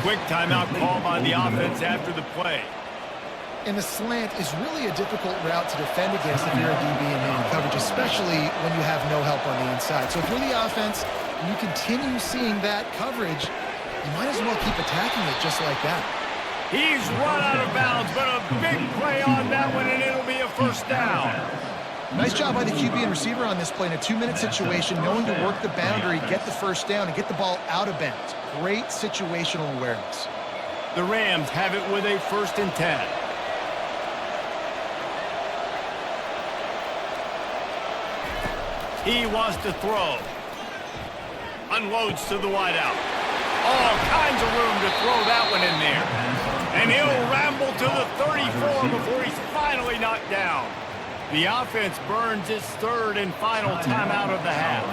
Quick timeout call by the offense after the play. And the slant is really a difficult route to defend against if you're a DB in man coverage, especially when you have no help on the inside. So if you're the offense and you continue seeing that coverage, you might as well keep attacking it just like that. He's run out of bounds, but a big play on that one, and it'll be a first down. Nice job by the QB and receiver on this play in a 2-minute situation, knowing to work the boundary, get the first down, and get the ball out of bounds. Great situational awareness. The Rams have it with a 1st and 10. He wants to throw. Unloads to the wideout. All kinds of room to throw that one in there. And he'll ramble to the 34 before he's finally knocked down. The offense burns its 3rd and final timeout of the half.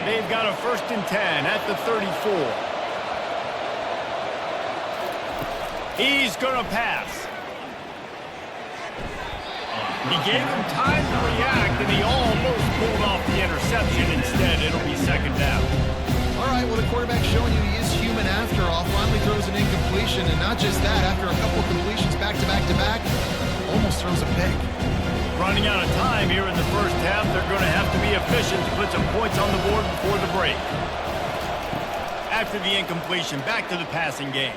They've got a 1st and 10 at the 34. He's going to pass. He gave him time to react, and he almost pulled off the interception. Instead, it'll be 2nd down. All right, well, the quarterback's showing you he is human after all. Finally throws an incompletion, and not just that, after a couple of completions back-to-back-to-back, almost throws a pick. Running out of time here in the first half, they're going to have to be efficient to put some points on the board before the break. After the incompletion, back to the passing game.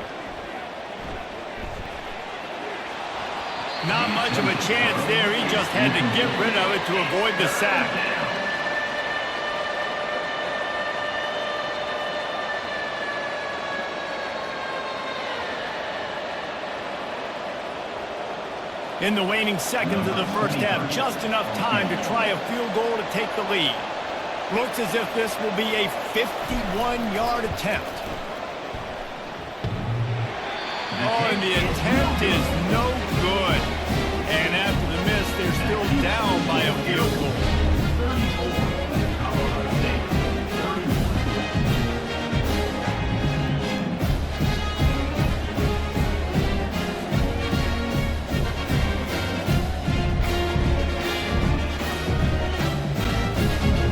Not much of a chance there. He just had to get rid of it to avoid the sack. In the waning seconds of the first half, just enough time to try a field goal to take the lead. Looks as if this will be a 51-yard attempt. Oh, and the attempt is no good. And after the miss, they're still down by a field goal.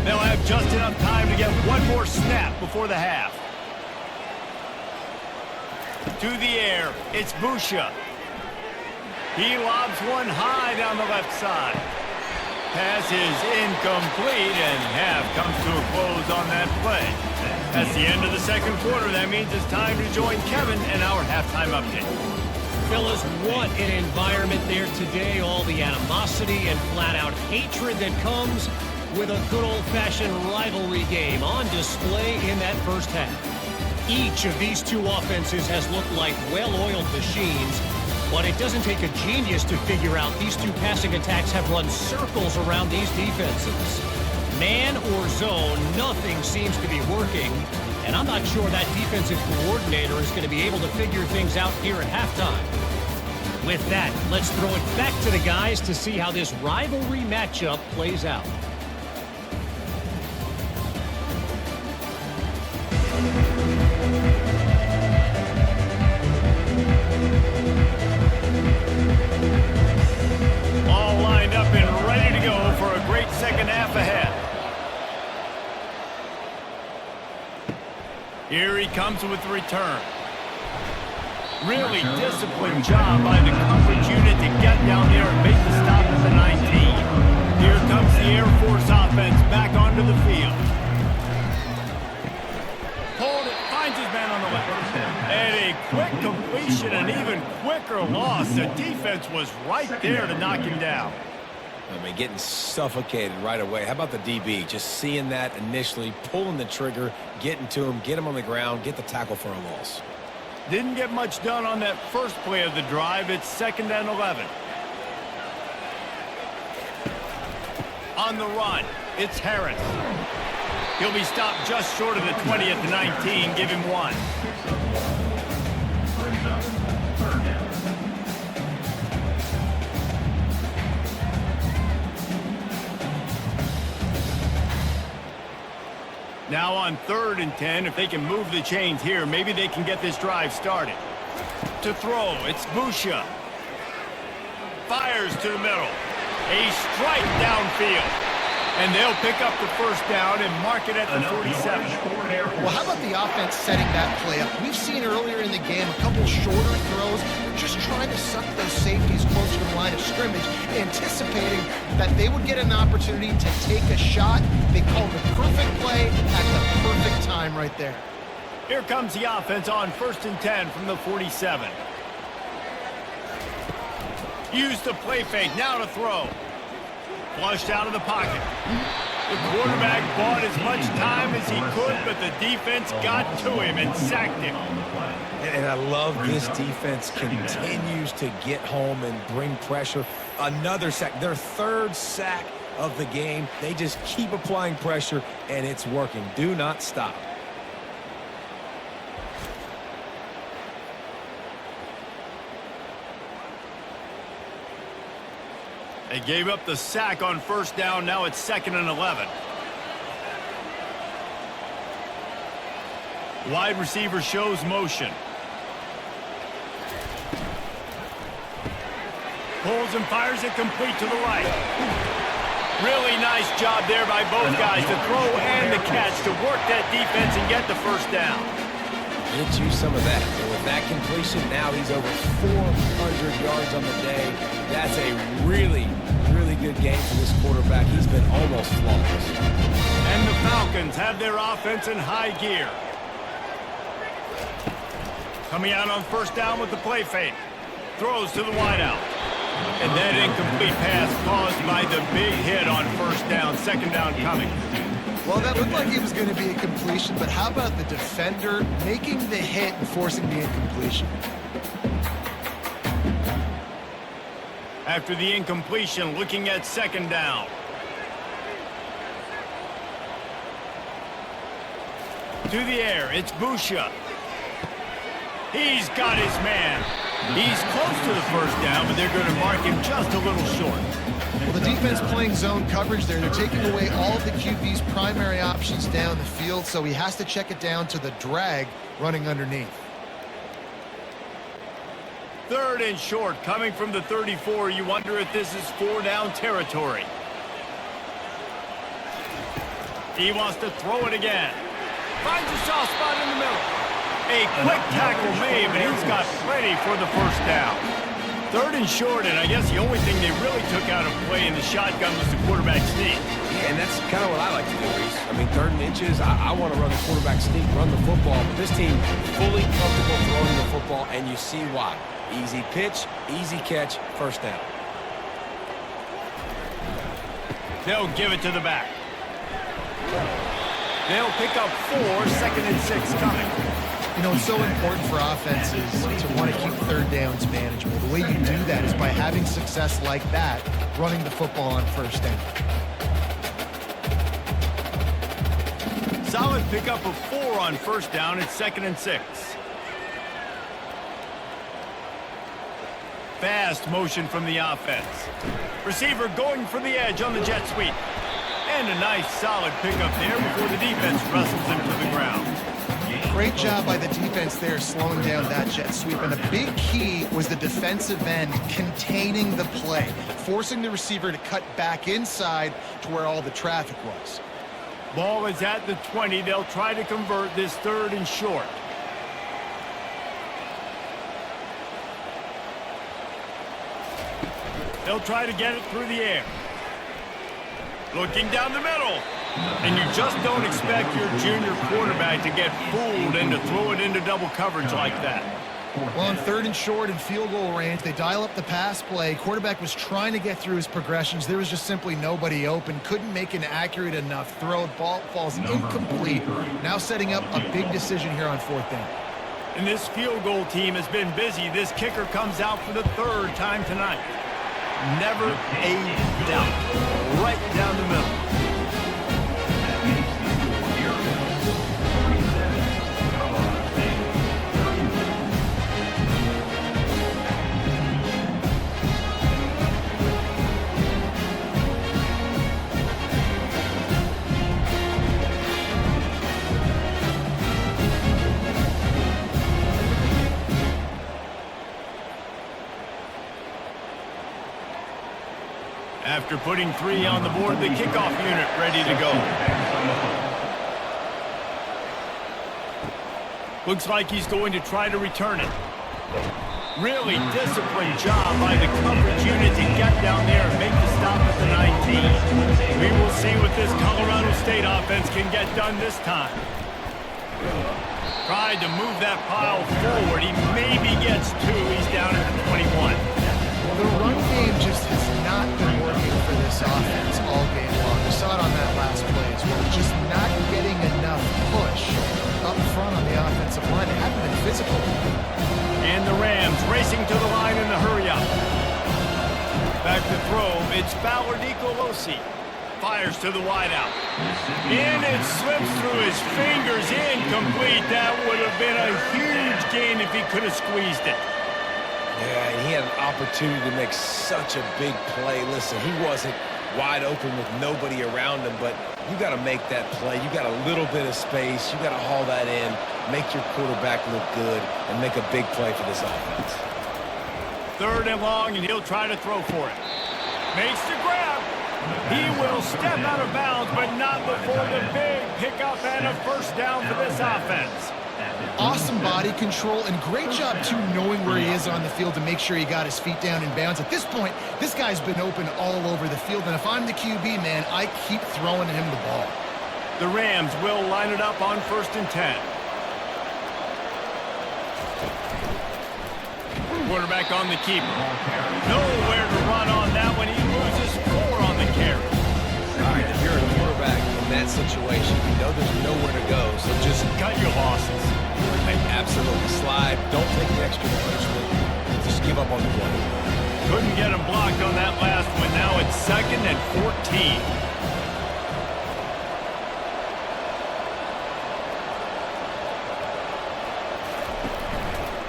They'll have just enough time to get one more snap before the half. To the air, it's Busha. He lobs one high down the left side. Pass is incomplete, and half comes to a close on that play. That's the end of the 2nd quarter. That means it's time to join Kevin and our halftime update. Fellas, what an environment there today. All the animosity and flat-out hatred that comes with a good old-fashioned rivalry game on display in that first half. Each of these two offenses has looked like well-oiled machines, but it doesn't take a genius to figure out these two passing attacks have run circles around these defenses. Man or zone, nothing seems to be working, and I'm not sure that defensive coordinator is going to be able to figure things out here at halftime. With that, let's throw it back to the guys to see how this rivalry matchup plays out. All lined up and ready to go for a great second half ahead. Here he comes with the return. Really disciplined job by the coverage unit to get down there and make the stop at the 19. Here comes the Air Force offense back onto the field. Hold it, finds his man on the left. And a quick completion, an even quicker loss. The defense was right there to knock him down. I mean, getting suffocated right away. How about the DB? Just seeing that initially, pulling the trigger, getting to him, get him on the ground, get the tackle for a loss. Didn't get much done on that first play of the drive. It's 2nd and 11. On the run, it's Harris. He'll be stopped just short of the 20 at the 19. Give him 1. Brings up 3rd down. Now on 3rd and 10, if they can move the chains here, maybe they can get this drive started. To throw, it's Busha. Fires to the middle. A strike downfield. And they'll pick up the 1st down and mark it at the 47. Well, how about the offense setting that play up? We've seen earlier in the game a couple shorter throws. They're just trying to suck those safeties closer to the line of scrimmage, anticipating that they would get an opportunity to take a shot. They called the perfect play at the perfect time right there. Here comes the offense on 1st and 10 from the 47. Use the play fake, now to throw. Flushed out of the pocket. The quarterback bought as much time as he could, but the defense got to him and sacked him. And I love this defense continues to get home and bring pressure. Another sack, their 3rd sack of the game. They just keep applying pressure, and it's working. Do not stop. They gave up the sack on 1st down. Now it's 2nd and 11. Wide receiver shows motion. Pulls and fires it complete to the right. Really nice job there by both guys to throw and the catch to work that defense and get the 1st down. Get you some of that. And with that completion, now he's over 400 yards on the day. That's a really good game for this quarterback. He's been almost flawless. And the Falcons have their offense in high gear. Coming out on 1st down with the play fake. Throws to the wideout. And that incomplete pass caused by the big hit on 1st down. 2nd down coming. Well, that looked like it was going to be a completion, but how about the defender making the hit and forcing the incompletion? After the incompletion, looking at 2nd down. To the air, it's Busha. He's got his man. He's close to the 1st down, but they're going to mark him just a little short. Well, the defense playing zone coverage there. They're taking away all of the QB's primary options down the field, so he has to check it down to the drag running underneath. 3rd and short, coming from the 34. You wonder if this is 4-down territory. He wants to throw it again. Finds a soft spot in the middle. A quick tackle made, but he's got plenty for the 1st down. 3rd and short, and I guess the only thing they really took out of play in the shotgun was the quarterback sneak. Yeah, and that's kind of what I like to do, Reese. I mean, 3rd and inches, I want to run the quarterback sneak, run the football, but this team fully comfortable throwing the football, and you see why. Easy pitch, easy catch, 1st down. They'll give it to the back. They'll pick up 4, 2nd and 6 coming. You know, it's so important for offenses to want to keep 3rd downs manageable. The way you do that is by having success like that, running the football on 1st down. Solid pickup of 4 on 1st down. It's 2nd and 6. Fast motion from the offense. Receiver going for the edge on the jet sweep. And a nice solid pickup there before the defense wrestles him to the ground. Great job by the defense there slowing down that jet sweep. And a big key was the defensive end containing the play, forcing the receiver to cut back inside to where all the traffic was. Ball is at the 20. They'll try to convert this 3rd and short. They'll try to get it through the air. Looking down the middle. And you just don't expect your junior quarterback to get fooled and to throw it into double coverage like that. Well, on 3rd and short and field goal range, they dial up the pass play. Quarterback was trying to get through his progressions. There was just simply nobody open. Couldn't make an accurate enough throw. Ball falls incomplete. Now setting up a big decision here on 4th down. And this field goal team has been busy. This kicker comes out for the 3rd time tonight. Never a doubt. Right down the middle. After putting 3 on the board, the kickoff unit ready to go. Looks like he's going to try to return it. Really disciplined job by the coverage unit to get down there and make the stop at the 19. We will see what this Colorado State offense can get done this time. Tried to move that pile forward. He maybe gets 2. He's down at the 21. The run game just has not been working for this offense all game long. We saw it on that last play as well. Just not getting enough push up front on the offensive line. They haven't been physical. And the Rams racing to the line in the hurry-up. Back to throw. It's Fowler Nicolosi. Fires to the wideout. And it slips through his fingers. Incomplete. That would have been a huge gain if he could have squeezed it. Yeah, and he had an opportunity to make such a big play. Listen, he wasn't wide open with nobody around him, but you got to make that play. You got a little bit of space. You got to haul that in, make your quarterback look good, and make a big play for this offense. 3rd and long, and he'll try to throw for it. Makes the grab. He will step out of bounds, but not before the big pickup and a 1st down for this offense. Awesome body control and great job, too, knowing where he is on the field to make sure he got his feet down in bounds. At this point, this guy's been open all over the field, and if I'm the QB, man, I keep throwing him the ball. The Rams will line it up on 1st and 10. Quarterback on the keeper. Nowhere to run on that one. He loses 4 on the carry. All right, if you're a quarterback in that situation, you know there's nowhere to go, so just Cut your losses. absolutely slide. Don't take the extra punishment. Just give up on the play. Couldn't get him blocked on that last one. Now it's 2nd and 14.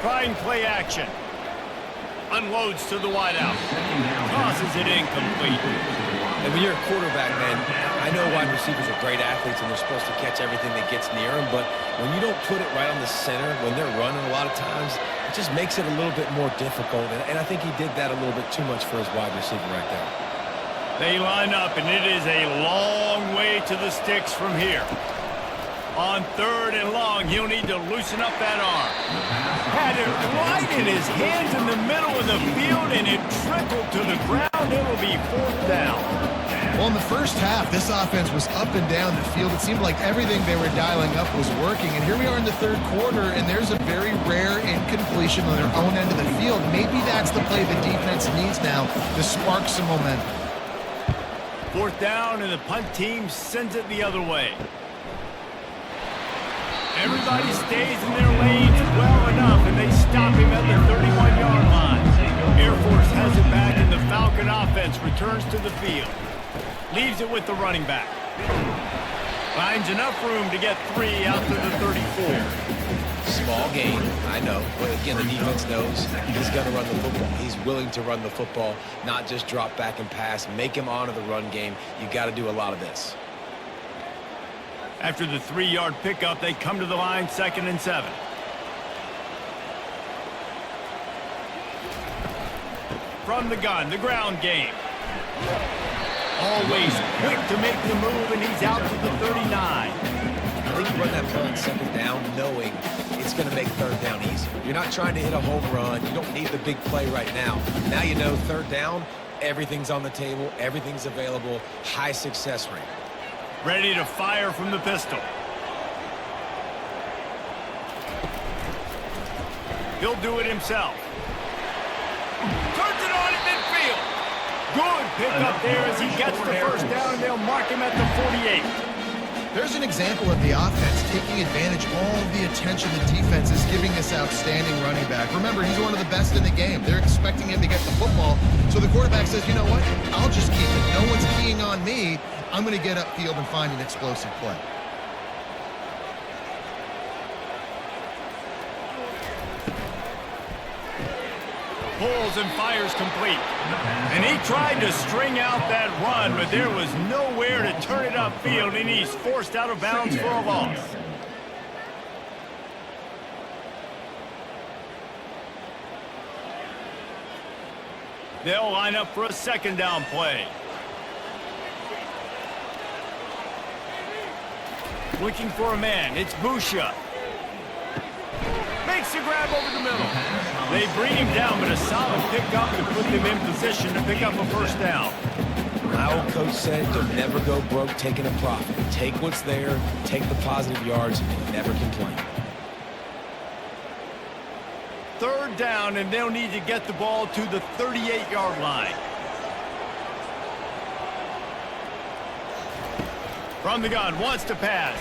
Trying play action. Unloads to the wideout. Tosses it incomplete. And when you're a quarterback, man, I know wide receivers are great athletes and they're supposed to catch everything that gets near them, but when you don't put it right on the center, when they're running a lot of times, it just makes it a little bit more difficult. And I think he did that a little bit too much for his wide receiver right there. They line up, and it is a long way to the sticks from here. On 3rd and long, he'll need to loosen up that arm. Had it right in his hands in the middle of the field, and it trickled to the ground. It'll be 4th down. Well, in the first half, this offense was up and down the field. It seemed like everything they were dialing up was working. And here we are in the 3rd quarter, and there's a very rare incompletion on their own end of the field. Maybe that's the play the defense needs now to spark some momentum. 4th down, and the punt team sends it the other way. Everybody stays in their lanes well enough, and they stop him at the 31-yard line. Air Force has it back, and the Falcon offense returns to the field. Leaves it with the running back. Finds enough room to get 3 out to the 34. Small game, I know. But again, the defense knows he's going to run the football. He's willing to run the football, not just drop back and pass. Make him honor the run game. You got to do a lot of this. After the 3-yard pickup, they come to the line, 2nd and 7. From the gun, the ground game. Always quick to make the move, and he's out to the 39. I think you run that play on 2nd down knowing it's going to make 3rd down easy. You're not trying to hit a home run. You don't need the big play right now. Now you know 3rd down, everything's on the table, everything's available, high success rate. Ready to fire from the pistol. He'll do it himself. Turns it on at midfield. Good pickup there as he gets the first down, and they'll mark him at the 48. There's an example of the offense taking advantage of all the attention the defense is giving this outstanding running back. Remember, he's one of the best in the game. They're expecting him to get the football. So the quarterback says, you know what? I'll just keep it. No one's keying on me. I'm going to get upfield and find an explosive play. Pulls and fires complete. And he tried to string out that run, but there was nowhere to turn it upfield, and he's forced out of bounds for a loss. They'll line up for a second down play. Looking for a man. It's Busha. Makes a grab over the middle. They bring him down, but a solid pickup to put them in position to pick up a first down. My old coach said, you'll never go broke taking a profit. Take what's there, take the positive yards, and never complain. Third down, and they'll need to get the ball to the 38-yard line. From the gun, wants to pass.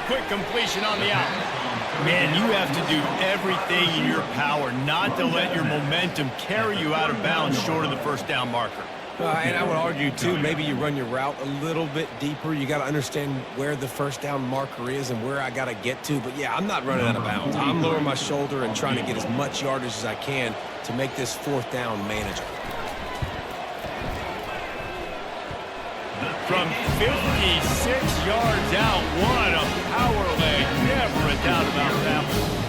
Quick completion on the out. Man, you have to do everything in your power not to let your momentum carry you out of bounds short of the first down marker. And I would argue, too, maybe you run your route a little bit deeper. You got to understand where the first down marker is and where I got to get to. But, yeah, I'm not running out of bounds. I'm lowering my shoulder and trying to get as much yardage as I can to make this fourth down manageable. From 56 yards out, what a power leg. Never a doubt about that one.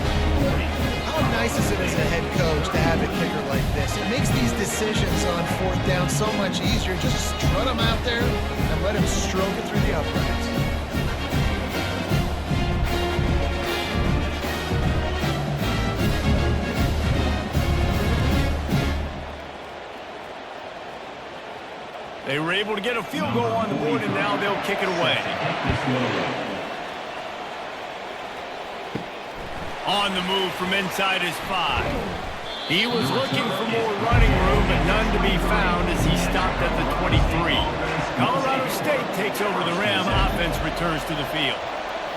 How nice is it as a head coach to have a kicker like this? It makes these decisions on fourth down so much easier. Just strut him out there and let him stroke it through the uprights. They were able to get a field goal on the board, and now they'll kick it away. On the move from inside his 5. He was looking for more running room, but none to be found as he stopped at the 23. Colorado State takes over the Ram. Offense returns to the field.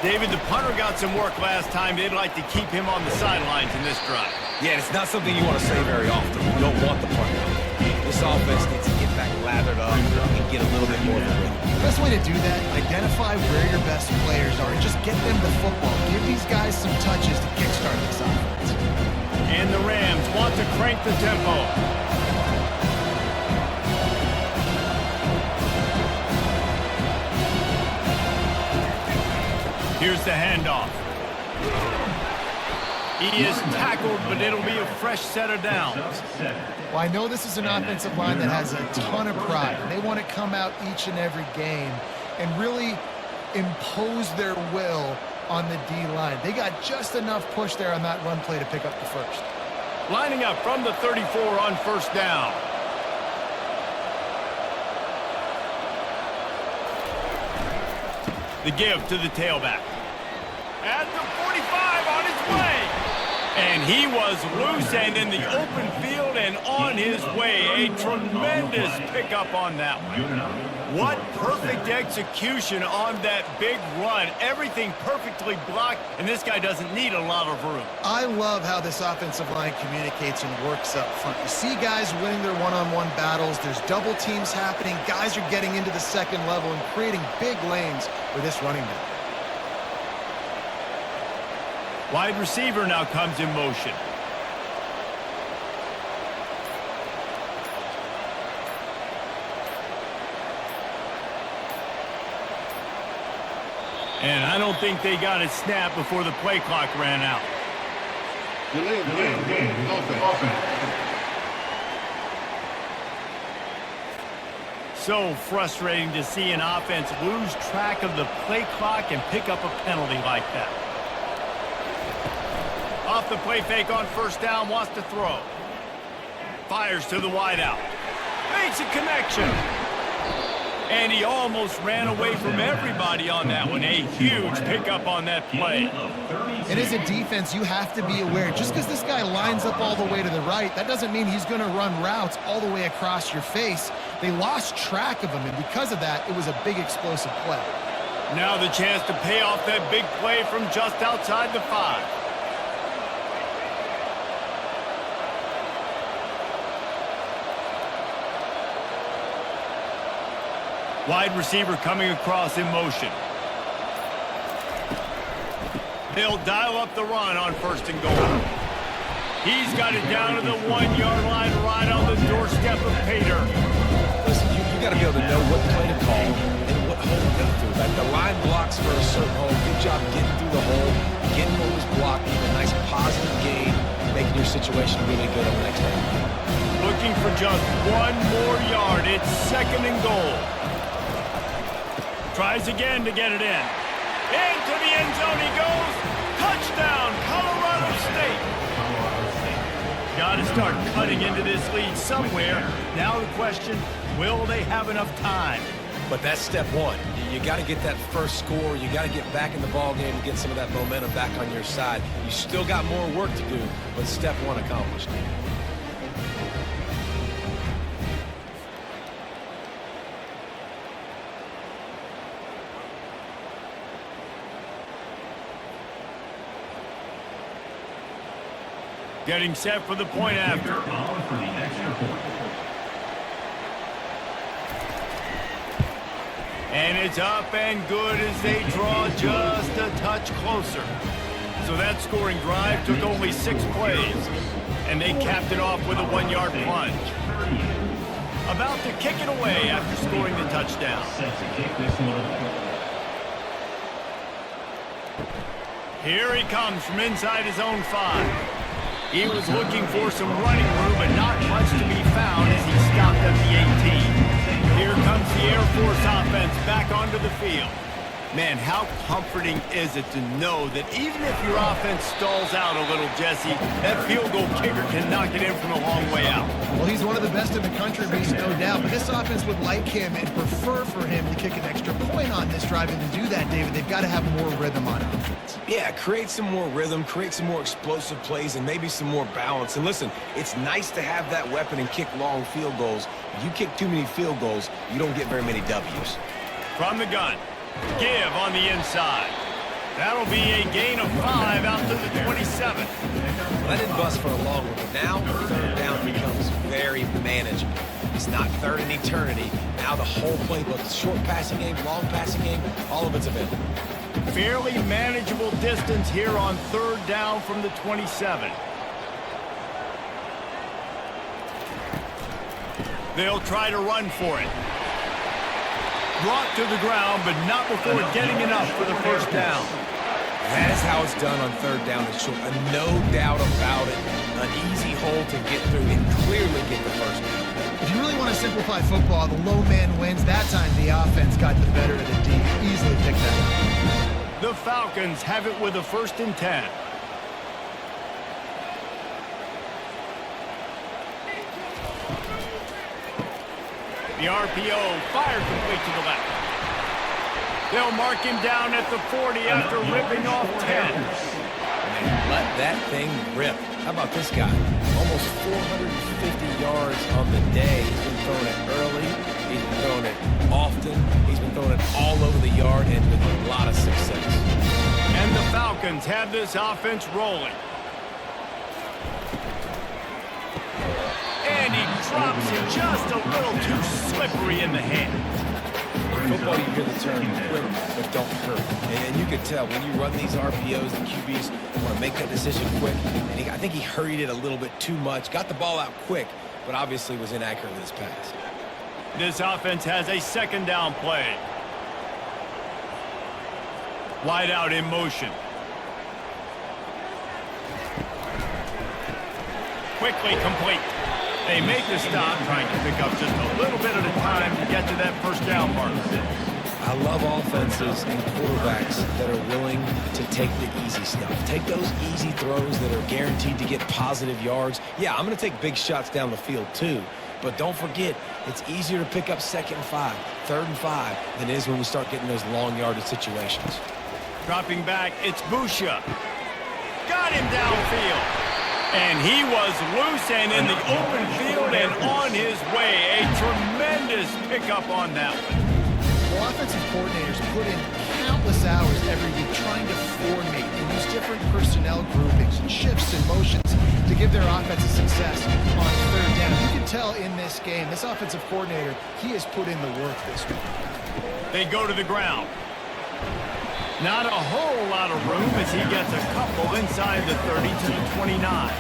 David, the punter got some work last time. They'd like to keep him on the sidelines in this drive. Yeah, it's not something you want to say very often. You don't want the punter. This offense needs to get back lathered up and get a little bit more of a win. The best way to do that, identify where your best players are and just get them the football. Give these guys some touches to kickstart this offense. And the Rams want to crank the tempo. Here's the handoff. He is tackled, but it'll be a fresh set of downs. Well, I know this is an offensive line that has a ton of pride. They want to come out each and every game and really impose their will on the D-line. They got just enough push there on that run play to pick up the first. Lining up from the 34 on first down. The give to the tailback. At the 45 on his way. And he was loose and in the open field and on his way. A tremendous pickup on that one. What perfect execution on that big run. Everything perfectly blocked, and this guy doesn't need a lot of room. I love how this offensive line communicates and works up front. You see guys winning their one-on-one battles. There's double teams happening. Guys are getting into the second level and creating big lanes for this running back. Wide receiver now comes in motion. And I don't think they got a snap before the play clock ran out. Delay game, offense. So frustrating to see an offense lose track of the play clock and pick up a penalty like that. Off the play fake on first down, wants to throw. Fires to the wideout. Makes a connection. And he almost ran away from everybody on that one. A huge pickup on that play. And as a defense, you have to be aware, just because this guy lines up all the way to the right, that doesn't mean he's going to run routes all the way across your face. They lost track of him, and because of that, it was a big explosive play. Now the chance to pay off that big play from just outside the 5. Wide receiver coming across in motion. They'll dial up the run on 1st and goal. He's got it down to the 1-yard line right on the doorstep of Pater. Listen, you got to be able to know what play to call and what hole to go through. Like the line blocks for a certain hole. Good job getting through the hole, getting what was blocked, a nice positive gain, making your situation really good on the next one. Looking for just 1 more yard. It's 2nd and goal. Tries again to get it in. Into the end zone he goes. Touchdown, Colorado State. Got to start cutting into this lead somewhere. Now the question, will they have enough time? But that's step 1. You got to get that first score. You got to get back in the ball game and get some of that momentum back on your side. You still got more work to do, but step 1 accomplished. Getting set for the point after. For the extra point. And it's up and good as they draw just a touch closer. So that scoring drive took only 6 plays. And they capped it off with a 1-yard plunge. About to kick it away after scoring the touchdown. Set to kick this one away. Here he comes from inside his own 5. He was looking for some running room, but not much to be found as he stopped at the 18. Here comes the Air Force offense back onto the field. Man, how comforting is it to know that even if your offense stalls out a little, Jesse, that field goal kicker can knock it in from a long way out. Well, he's one of the best in the country, Reese, no doubt. But this offense would like him and prefer for him to kick an extra point on this drive. And to do that, David, they've got to have more rhythm on offense. Yeah, create some more rhythm, create some more explosive plays, and maybe some more balance. And listen, it's nice to have that weapon and kick long field goals. If you kick too many field goals, you don't get very many W's. From the gun. Give on the inside. That'll be a gain of 5 out to the 27. Well, that didn't bust for a long one, but now 3rd down becomes very manageable. It's not 3rd and eternity. Now the whole playbook, short passing game, long passing game, all of it's available. Fairly manageable distance here on 3rd down from the 27. They'll try to run for it. Brought to the ground, but not before getting enough for the 1st down. That is how it's done on 3rd down and short. No doubt about it. An easy hole to get through and clearly get the 1st down. If you really want to simplify football, the low man wins. That time the offense got the better of the D. Easily picked that up. The Falcons have it with a 1st and 10. The RPO fired complete to the left. They'll mark him down at the 40 after ripping off 10. And let that thing rip. How about this guy? Almost 450 yards on the day. He's been throwing it early. He's been throwing it often. He's been throwing it all over the yard and with a lot of success. And the Falcons have this offense rolling. And he drops it just a little too slippery in the hand. In football, you hear the term quick, but don't hurt. And you can tell when you run these RPOs, the QBs want to make that decision quick. And I think he hurried it a little bit too much. Got the ball out quick, but obviously was inaccurate with his pass. This offense has a 2nd down play. Wide out in motion. Quickly complete. They make the stop, trying to pick up just a little bit at a time to get to that 1st down mark. I love offenses and quarterbacks that are willing to take the easy stuff. Take those easy throws that are guaranteed to get positive yards. Yeah, I'm going to take big shots down the field too. But don't forget, it's easier to pick up 2nd and 5, 3rd and 5 than it is when we start getting those long yardage situations. Dropping back, it's Busha. got him downfield. And he was loose and in the open field and on his way. A tremendous pickup on that one. Well, offensive coordinators put in countless hours every week trying to formate and use different personnel groupings and shifts and motions to give their offensive success on third down. You can tell in this game, this offensive coordinator, he has put in the work this week. They go to the ground. Not a whole lot of room as he gets a couple inside the 30 to the 29.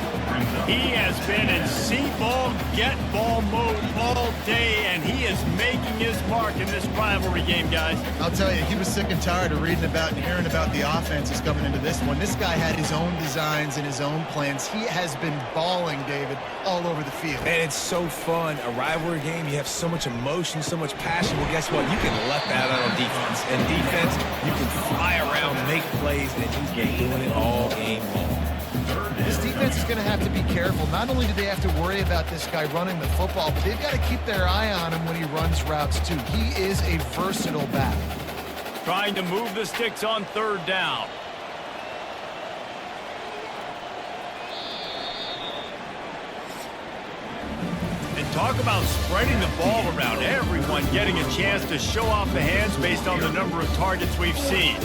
He has been in see ball, get ball mode all day, and he is making his mark in this rivalry game, guys. I'll tell you, he was sick and tired of reading about and hearing about the offenses coming into this one. This guy had his own designs and his own plans. He has been balling, David, all over the field. And it's so fun. A rivalry game, you have so much emotion, so much passion. Well, guess what? You can let that out on defense. And defense, you can fly around, make plays, and he's been doing it all game long. This defense is going to have to be careful. Not only do they have to worry about this guy running the football, but they've got to keep their eye on him when he runs routes, too. He is a versatile back. Trying to move the sticks on third down. And talk about spreading the ball around. Everyone getting a chance to show off the hands based on the number of targets we've seen.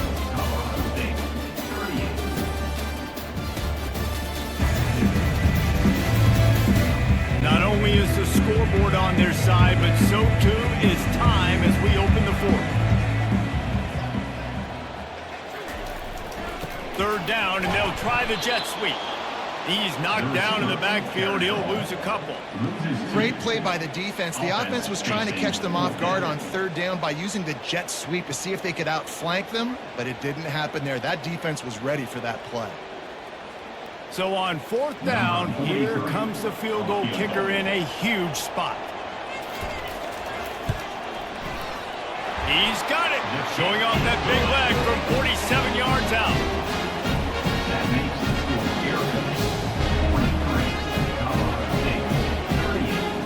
Not only is the scoreboard on their side, but so too is time as we open the fourth. Third down, and they'll try the jet sweep. He's knocked down in the backfield. He'll lose a couple. Great play by the defense. The offense was trying to catch them off guard on third down by using the jet sweep to see if they could outflank them, but it didn't happen there. That defense was ready for that play. So on fourth down, here comes the field goal kicker in a huge spot. He's got it. Showing off that big leg from 47 yards out. That makes the score Syracuse 43, Colorado State 38.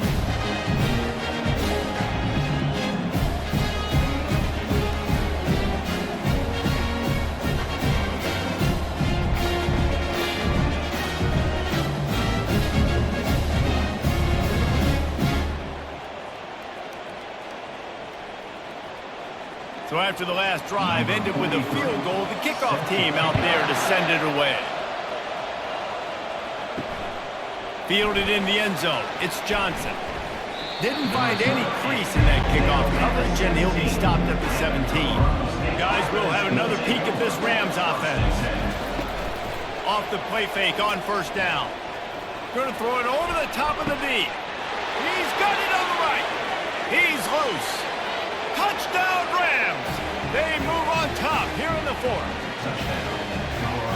So after the last drive ended with a field goal, the kickoff team out there to send it away. Fielded in the end zone, it's Johnson. Didn't find any crease in that kickoff coverage, and he'll be stopped at the 17. Guys, we'll have another peek at this Rams offense. Off the play fake on first down. Going to throw it over the top of the deep. He's got it on the right. He's loose. Touchdown Rams! They move on top here in the fourth.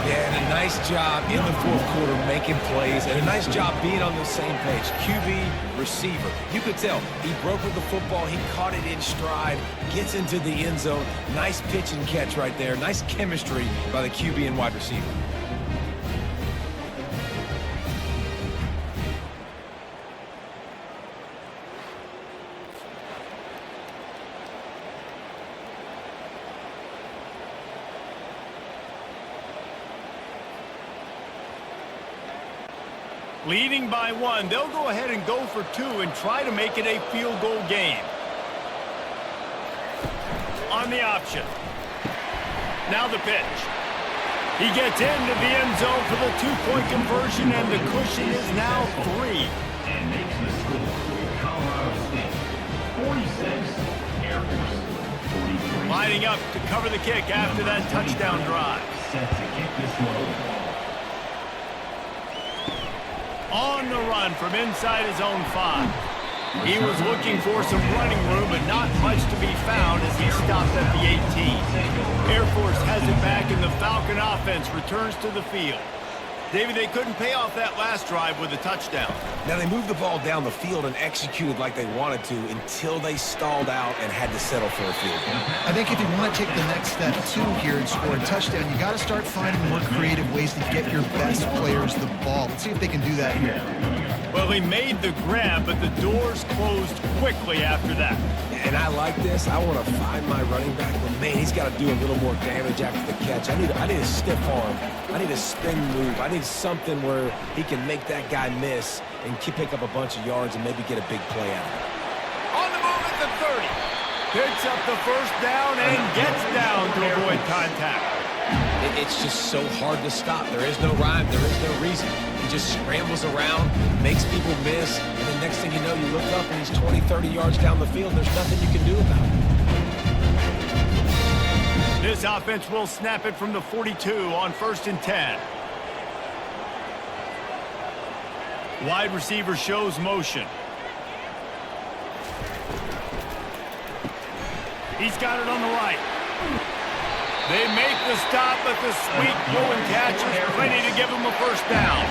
Yeah, and a nice job in the fourth quarter making plays, and a nice job being on the same page. QB, receiver. You could tell he broke with the football. He caught it in stride, gets into the end zone. Nice pitch and catch right there. Nice chemistry by the QB and wide receiver. Leading by one, they'll go ahead and go for two and try to make it a field goal game. On the option. Now the pitch. He gets into the end zone for the two-point conversion, and the cushion is now 3. And makes the score Colorado State 46, Air Force 43. Lining up to cover the kick after that touchdown drive. Set to kick this one. On the run from inside his own 5. He was looking for some running room, but not much to be found as he stopped at the 18. Air Force has it back, and the Falcon offense returns to the field. David, they couldn't pay off that last drive with a touchdown. Now, they moved the ball down the field and executed like they wanted to until they stalled out and had to settle for a field goal. I think if you want to take the next step, too, here and score a touchdown, you got to start finding more creative ways to get your best players the ball. Let's see if they can do that here. Well, he made the grab, but the doors closed quickly after that. And I like this. I want to find my running back, but man, he's got to do a little more damage after the catch. I need a stiff arm. I need a spin move. I need something where he can make that guy miss and pick up a bunch of yards and maybe get a big play out of it. On the move at the 30. Picks up the first down and gets down to avoid contact. It's just so hard to stop. There is no rhyme. There is no reason. He just scrambles around, makes people miss, and the next thing you know, you look up and he's 20, 30 yards down the field. There's nothing you can do about it. This offense will snap it from the 42 on 1st and 10. Wide receiver shows motion. He's got it on the right. They make the stop, but the sweet blowing catch is plenty to give him a first down.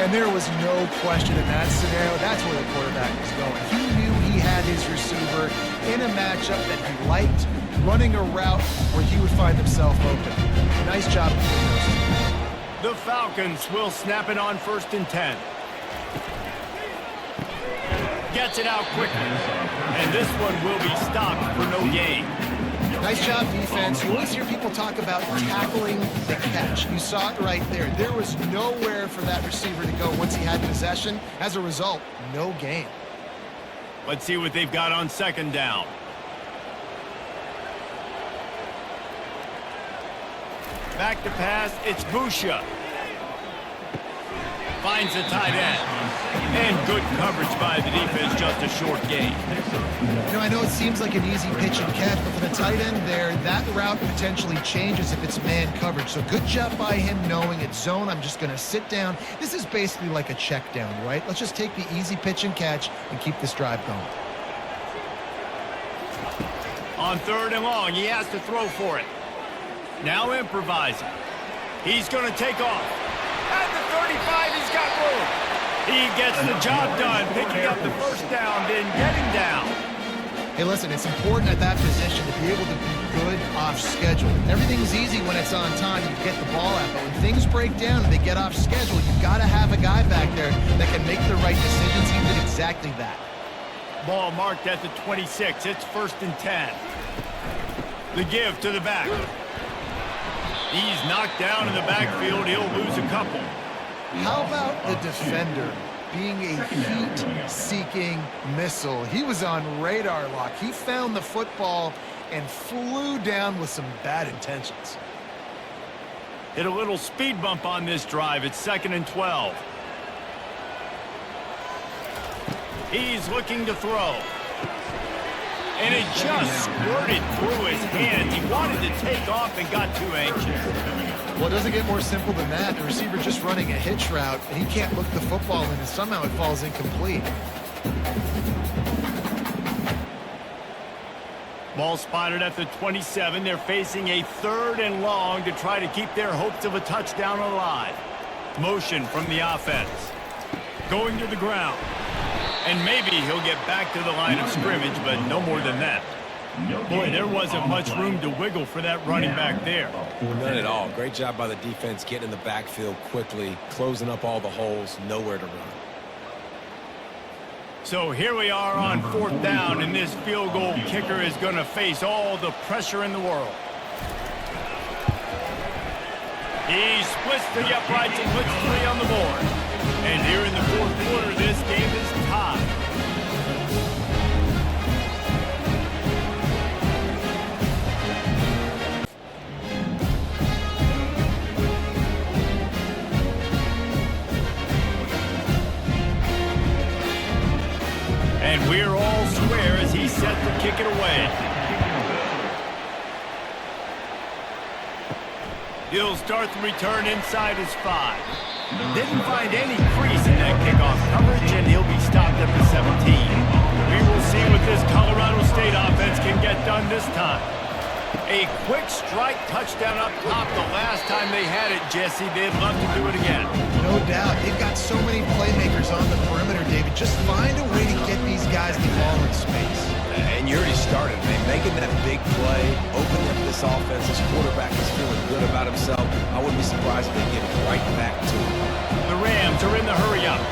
And there was no question in that scenario. That's where the quarterback was going. He knew he had his receiver in a matchup that he liked, running a route where he would find himself open. Nice job. The Falcons will snap it on 1st and 10. Gets it out quickly. And this one will be stopped for no gain. Nice job, defense. You always hear people talk about tackling the catch. You saw it right there. There was nowhere for that receiver to go once he had possession. As a result, no gain. Let's see what they've got on 2nd down. Back to pass, it's Busha. Finds the tight end. And good coverage by the defense, just a short gain. You know, I know it seems like an easy pitch and catch, but for the tight end there, that route potentially changes if it's man coverage. So good job by him knowing it's zone. I'm just going to sit down. This is basically like a check down, right? Let's just take the easy pitch and catch and keep this drive going. On 3rd and long, he has to throw for it. Now improvising. He's going to take off. At the 35, he's got room. He gets the job done, picking up the first down, then getting down. Hey, listen, it's important at that position to be able to be good off schedule. Everything's easy when it's on time. You get the ball out, but when things break down and they get off schedule, you've got to have a guy back there that can make the right decisions. He did exactly that. Ball marked at the 26. It's 1st and 10. The give to the back. He's knocked down in the backfield. He'll lose a couple. How about the defender being a heat-seeking missile? He was on radar lock. He found the football and flew down with some bad intentions. Hit a little speed bump on this drive. It's 2nd and 12. He's looking to throw. And it just squirted through his hands. He wanted to take off and got too anxious. Well, it doesn't get more simple than that. The receiver just running a hitch route, and he can't look the football in, and somehow it falls incomplete. Ball spotted at the 27. They're facing a 3rd and long to try to keep their hopes of a touchdown alive. Motion from the offense. Going to the ground. And maybe he'll get back to the line of scrimmage, but no more than that. Boy, there wasn't much room to wiggle for that running back there. None at all. Great job by the defense getting in the backfield quickly, closing up all the holes, nowhere to run. So here we are on 4th down, and this field goal kicker is going to face all the pressure in the world. He splits the uprights and puts 3 on the board. And here in the 4th quarter, this game is tied. And we're all square as he's set to kick it away. He'll start the return inside his 5. Didn't find any crease in that kickoff coverage, and he'll be stopped at the 17. We will see what this Colorado State offense can get done this time. A quick strike touchdown up top the last time they had it, Jesse. They'd love to do it again. No doubt. They've got so many playmakers on the perimeter, David. Just find a way to get these guys the ball in space. And you already started, man. Making that big play, opening up this offense. This quarterback is feeling good about himself. I wouldn't be surprised if they get right back to it. The Rams are in the hurry-up.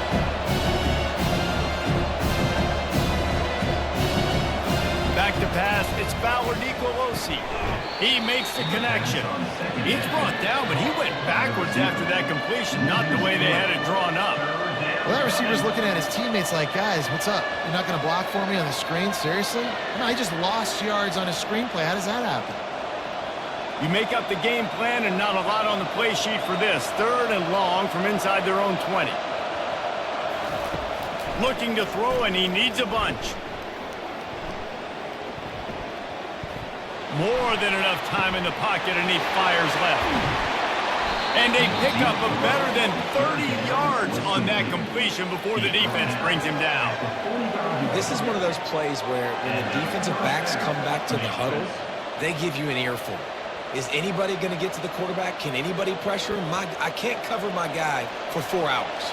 seat. He makes the connection. He's brought down, but he went backwards after that completion, not the way they had it drawn up. Well, that receiver's looking at his teammates like, guys, what's up? You're not going to block for me on the screen? Seriously? No, he just lost yards on his screenplay. How does that happen? You make up the game plan and not a lot on the play sheet for this. 3rd and long from inside their own 20. Looking to throw, and he needs a bunch. More than enough time in the pocket, and he fires left. And they pick up a better than 30 yards on that completion before the defense brings him down. This is one of those plays where when the defensive backs come back to the huddle, they give you an earful. Is anybody going to get to the quarterback? Can anybody pressure him? I can't cover my guy for 4 hours.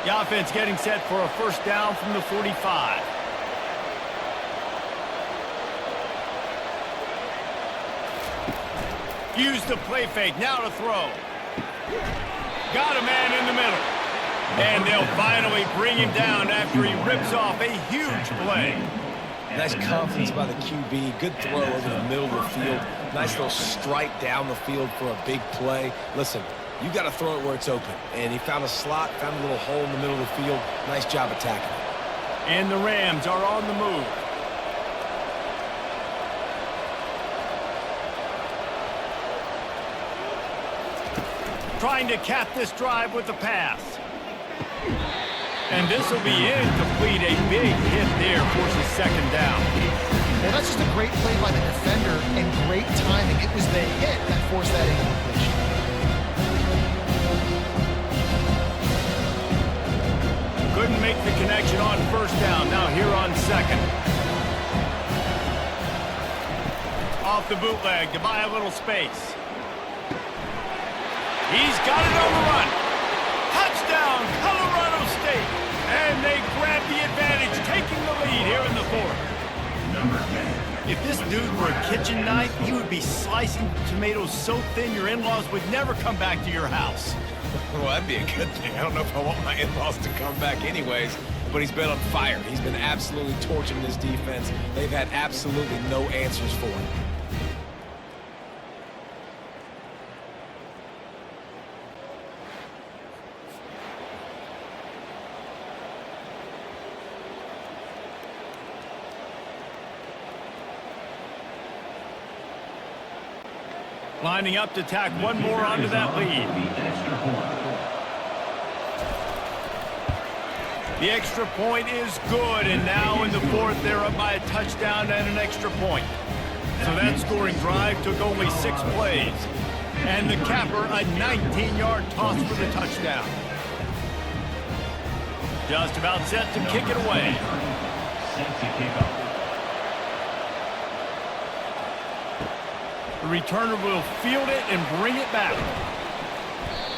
The offense getting set for a first down from the 45. Use the play fake, now to throw. Got a man in the middle. And they'll finally bring him down after he rips off a huge play. Nice confidence by the QB. Good throw over the middle of the field. Nice little strike down the field for a big play. Listen, you got to throw it where it's open. And he found a slot, found a little hole in the middle of the field. Nice job attacking it. And the Rams are on the move. Trying to cap this drive with the pass. And this will be incomplete. A big hit there forces 2nd down. Well, that's just a great play by the defender and great timing. It was the hit that forced that incompletion. Couldn't make the connection on 1st down. Now here on 2nd. Off the bootleg to buy a little space. He's got it on the run. Touchdown, Colorado State. And they grab the advantage, taking the lead here in the 4th. If this dude were a kitchen knife, he would be slicing tomatoes so thin your in-laws would never come back to your house. Well, that'd be a good thing. I don't know if I want my in-laws to come back anyways, but he's been on fire. He's been absolutely torching this defense. They've had absolutely no answers for him. Lining up to tack one more onto that lead. The extra point is good, and now in the 4th, they're up by a touchdown and an extra point. So that scoring drive took only 6 plays. And the capper, a 19-yard toss for the touchdown. Just about set to kick it away. Set to kick off. The returner will field it and bring it back.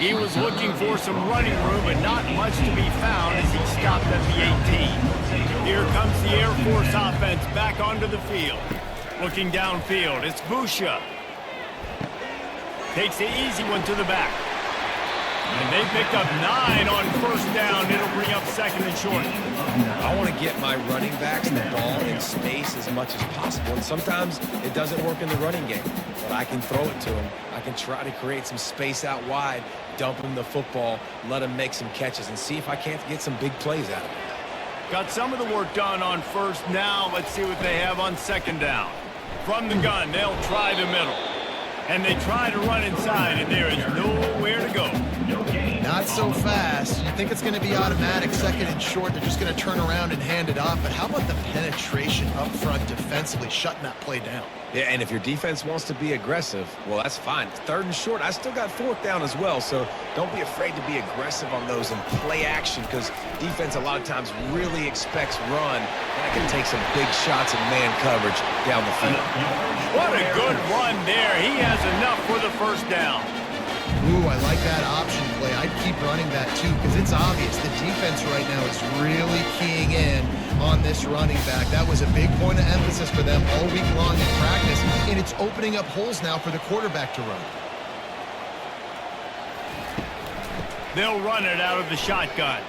He was looking for some running room, but not much to be found as he stopped at the 18. Here comes the Air Force offense back onto the field. Looking downfield, it's Busha. Takes the easy one to the back. And they pick up 9 on 1st down. It'll bring up 2nd and short. I want to get my running backs the ball in space as much as possible. And sometimes it doesn't work in the running game, but I can throw it to them. I can try to create some space out wide, dump him the football, let him make some catches, and see if I can't get some big plays out of it. Got some of the work done on 1st. Now let's see what they have on 2nd down. From the gun, they'll try the middle. And they try to run inside, and there is nowhere to go. Not so fast. You think it's going to be automatic, 2nd and short. They're just going to turn around and hand it off. But how about the penetration up front defensively, shutting that play down? Yeah, and if your defense wants to be aggressive, well, that's fine. 3rd and short, I still got 4th down as well, so don't be afraid to be aggressive on those and play action, because defense a lot of times really expects run. That can take some big shots in man coverage down the field. What a good run there. He has enough for the 1st down. Ooh, I like that option play. I'd keep running that too, because it's obvious the defense right now is really keying in on this running back. That was a big point of emphasis for them all week long in practice, and it's opening up holes now for the quarterback to run. They'll run it out of the shotgun.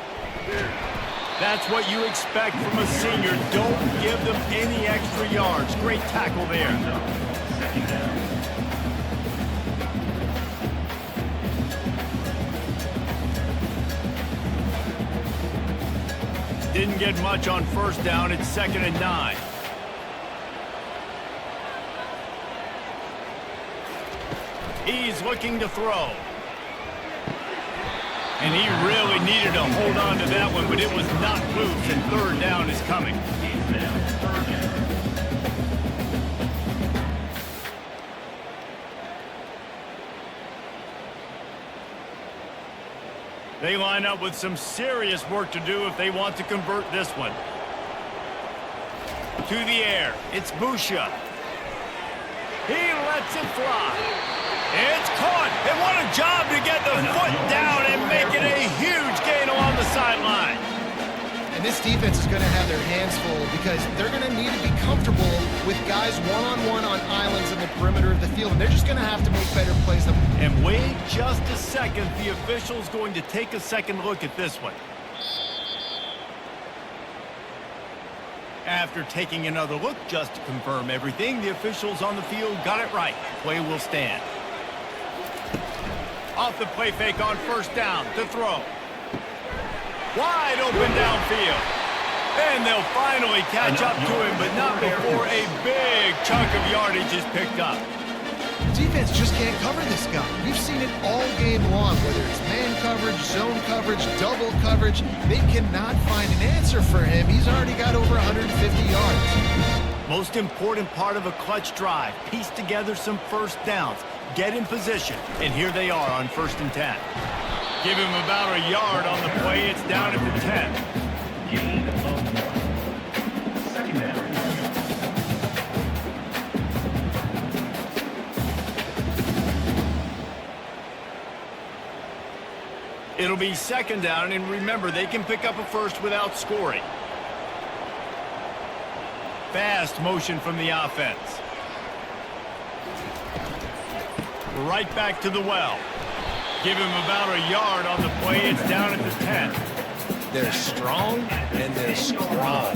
That's what you expect from a senior. Don't give them any extra yards. Great tackle there. second down. Didn't get much on first down. It's 2nd and 9. He's looking to throw. And he really needed to hold on to that one, but it was not loose, and 3rd down is coming. It's now 3rd down. They line up with some serious work to do if they want to convert this one. To the air, it's Busha. He lets it fly. It's caught, and what a job to get the foot down and make it a huge gain along the sideline. And this defense is going to have their hands full because they're going to need to be comfortable with guys one-on-one on islands in the perimeter of the field. And they're just going to have to make better plays. And wait just a second. The official's going to take a second look at this one. After taking another look just to confirm everything, the officials on the field got it right. Play will stand. Off the play fake on first down to throw. Wide open downfield. And they'll finally catch up to him, but not before a big chunk of yardage is picked up. Defense just can't cover this guy. We've seen it all game long, whether it's man coverage, zone coverage, double coverage. They cannot find an answer for him. He's already got over 150 yards. Most important part of a clutch drive, piece together some first downs, get in position, and here they are on 1st and 10. Give him about a yard on the play. It's down at the 10. Gain of 1. 2nd down. It'll be 2nd down, and remember, they can pick up a first without scoring. Fast motion from the offense. Right back to the well. Give him about a yard on the play. It's down at the 10. They're strong and they're strong.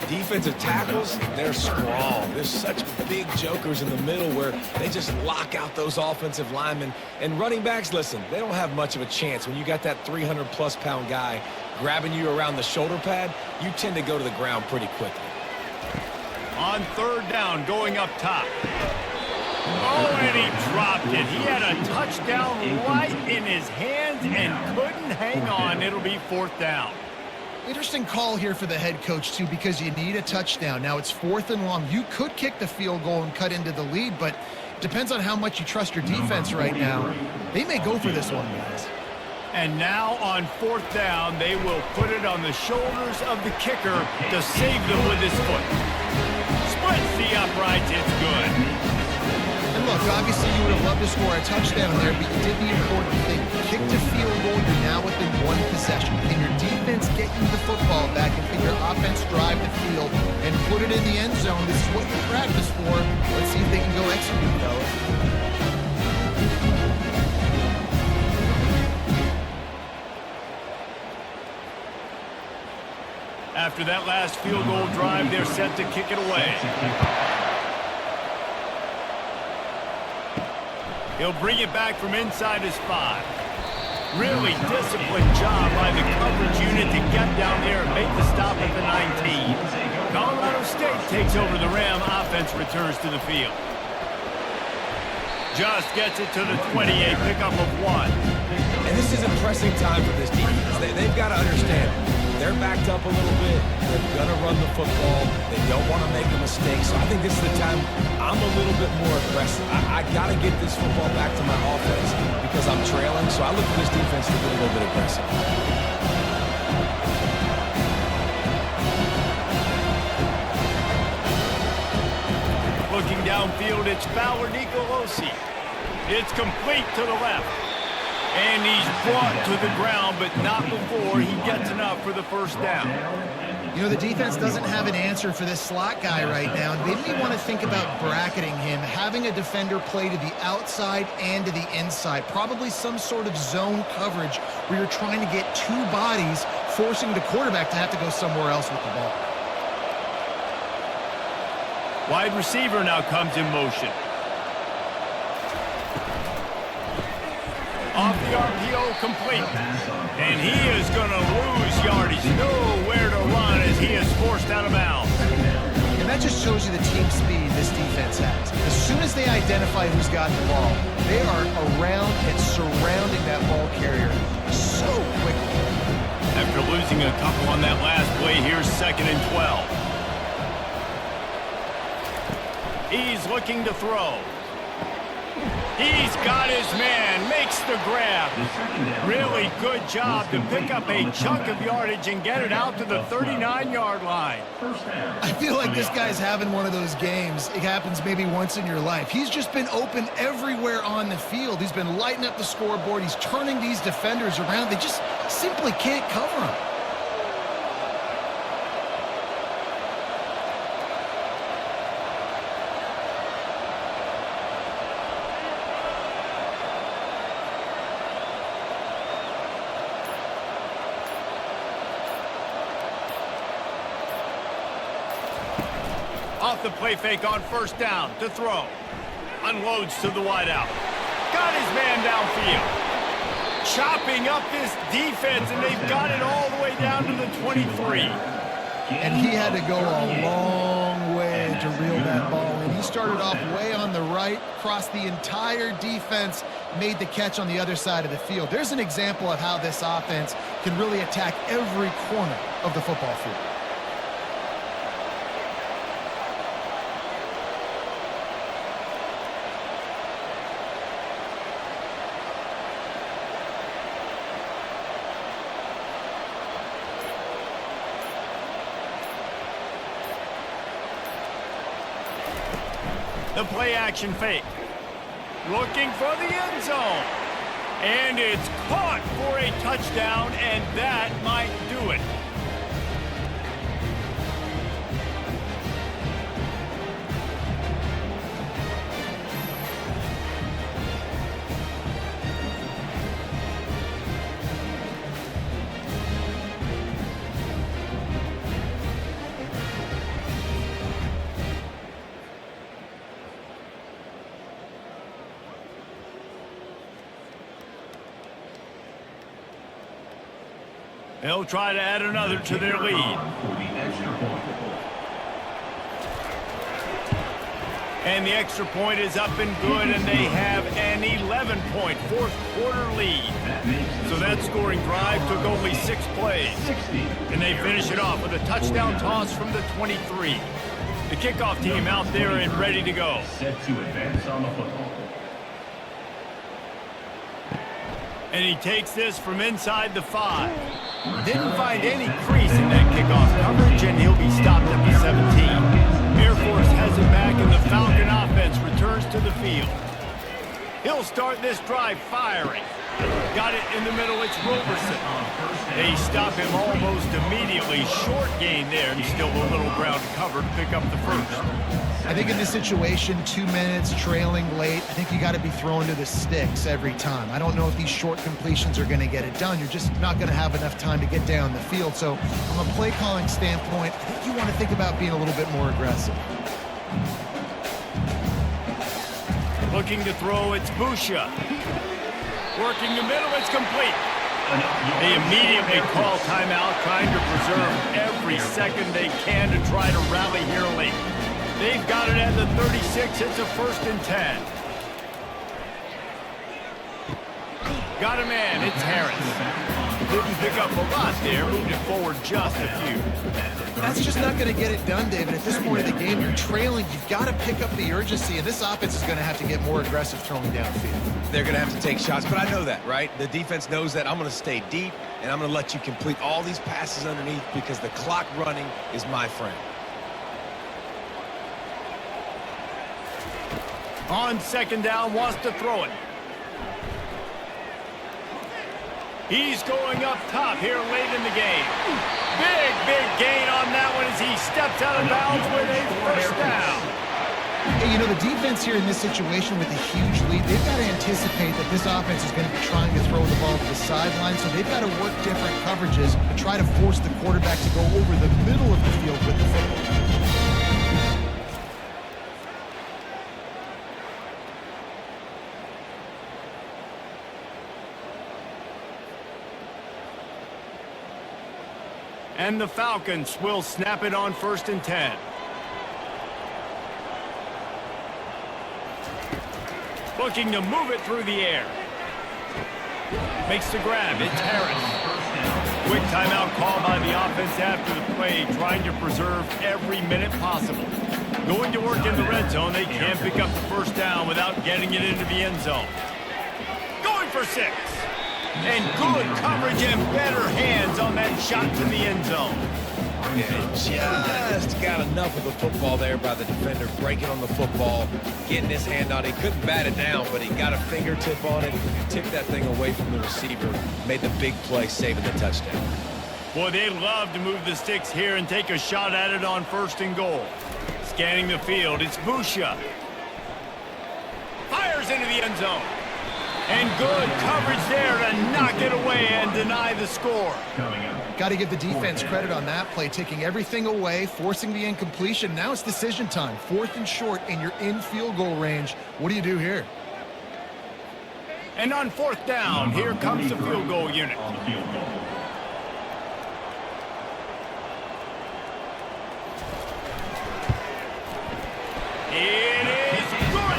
Defensive tackles, they're strong. There's such big jokers in the middle where they just lock out those offensive linemen. And running backs, listen, they don't have much of a chance. When you got that 300-plus pound guy grabbing you around the shoulder pad, you tend to go to the ground pretty quickly. On 3rd down, going up top. Oh, and he dropped it. He had a touchdown right in his hands and couldn't hang on. It'll be 4th down. Interesting call here for the head coach, too, because you need a touchdown. Now it's 4th and long. You could kick the field goal and cut into the lead, but it depends on how much you trust your defense right now. They may go for this one, guys. And now on 4th down, they will put it on the shoulders of the kicker to save them with his foot. Splits the uprights. It's good. And look, obviously you would have loved to score a touchdown there, but you did the important thing. Kick the field goal, you're now within 1 possession. Can your defense get you the football back and can your offense drive the field and put it in the end zone? This is what you practice for. Let's see if they can go execute, fellas. After that last field goal drive, they're set to kick it away. He'll bring it back from inside his 5. Really disciplined job by the coverage unit to get down there and make the stop at the 19. Colorado State takes over the Ram. Offense returns to the field. Just gets it to the 28, pickup of 1. And this is a pressing time for this defense. They've got to understand, they're backed up a little bit. They're going to run the football. They don't want to make a mistake. So I think this is the time I'm a little bit more aggressive. I got to get this football back to my offense because I'm trailing. So I look for this defense to get a little bit aggressive. Looking downfield, it's Fowler Nicolosi. It's complete to the left. And he's brought to the ground, but not before he gets enough for the first down. You know, the defense doesn't have an answer for this slot guy right now. They may want to think about bracketing him, having a defender play to the outside and to the inside. Probably some sort of zone coverage where you're trying to get 2 bodies, forcing the quarterback to have to go somewhere else with the ball. Wide receiver now comes in motion. off the RPO complete. And he is going to lose yardage. Nowhere to run as he is forced out of bounds. And that just shows you the team speed this defense has. As soon as they identify who's got the ball, they are around and surrounding that ball carrier so quickly. After losing a couple on that last play, here's 2nd and 12. He's looking to throw. He's got his man, makes the grab. Really good job to pick up a chunk of yardage and get it out to the 39-yard line. I feel like this guy's having one of those games. It happens maybe once in your life. He's just been open everywhere on the field. He's been lighting up the scoreboard. He's turning these defenders around. They just simply can't cover him. Off the play fake on 1st down to throw. Unloads to the wideout. Got his man downfield. Chopping up this defense, and they've got it all the way down to the 23. And he had to go a long way to reel that ball in. He started off way on the right, crossed the entire defense, made the catch on the other side of the field. There's an example of how this offense can really attack every corner of the football field. The play action fake. Looking for the end zone. And it's caught for a touchdown, and that might do it. They'll try to add another to their lead. And the extra point is up and good, and they have an 11-point fourth-quarter lead. So that scoring drive took only 6 plays. And they finish it off with a touchdown toss from the 23. The kickoff team out there and ready to go. Set to advance on the football. And he takes this from inside the 5. Didn't find any crease in that kickoff coverage, and he'll be stopped at the 17. Air Force has it back, and the Falcon offense returns to the field. He'll start this drive firing. Got it in the middle, it's Roberson. They stop him almost immediately. Short gain there, and still a little ground covered to pick up the first. I think in this situation, 2 minutes, trailing late, I think you got to be thrown to the sticks every time. I don't know if these short completions are going to get it done. You're just not going to have enough time to get down the field. So from a play calling standpoint, I think you want to think about being a little bit more aggressive. Looking to throw, it's Busha. Working the middle, it's complete. They immediately call timeout, trying to preserve every second they can to try to rally here late. They've got it at the 36. It's a 1st and 10. Got a man. It's Harris. Didn't pick up a lot there. Moved it forward just a few. That's just not going to get it done, David. At this point of the game, you're trailing. You've got to pick up the urgency, and this offense is going to have to get more aggressive throwing downfield. They're going to have to take shots, but I know that, right? The defense knows that. I'm going to stay deep, and I'm going to let you complete all these passes underneath because the clock running is my friend. On 2nd down, wants to throw it. He's going up top here late in the game. Big gain on that one as he steps out of bounds with a 1st down. Hey, you know, the defense here in this situation with a huge lead, they've got to anticipate that this offense is going to be trying to throw the ball to the sideline, so they've got to work different coverages and try to force the quarterback to go over the middle of the field with the football. And the Falcons will snap it on 1st and 10. Looking to move it through the air. Makes the grab. It's Harris. Quick timeout call by the offense after the play, trying to preserve every minute possible. Going to work in the red zone, they can't pick up the first down without getting it into the end zone. Going for 6. And good coverage and better hands on that shot to the end zone. Yeah, just got enough of the football there by the defender, breaking on the football, getting his hand on it. He couldn't bat it down, but he got a fingertip on it, tipped that thing away from the receiver, made the big play, saving the touchdown. Boy, they love to move the sticks here and take a shot at it on 1st and goal. Scanning the field, it's Busha. Fires into the end zone. And good coverage there to knock it away and deny the score. Got to give the defense credit on that play, taking everything away, forcing the incompletion. Now it's decision time. 4th and short, and you're in field goal range. What do you do here? And on 4th down, here comes the field goal unit. It is good.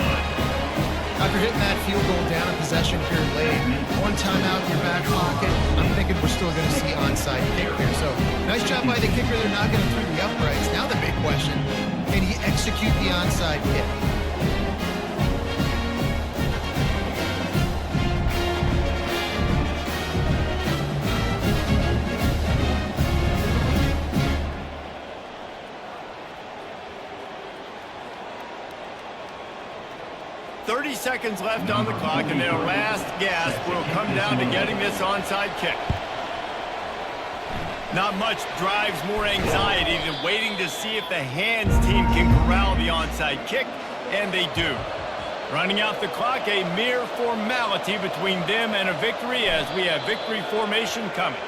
After hitting that field goal down in possession here late, 1 timeout in your back pocket, I'm thinking we're still going to see onside kick here. So nice job by the kicker. They're knocking it through the uprights. Now the big question, can he execute the onside kick? 30 seconds left on the clock, and their last gasp will come down to getting this onside kick. Not much drives more anxiety than waiting to see if the hands team can corral the onside kick, and they do. Running out the clock, a mere formality between them and a victory as we have victory formation coming.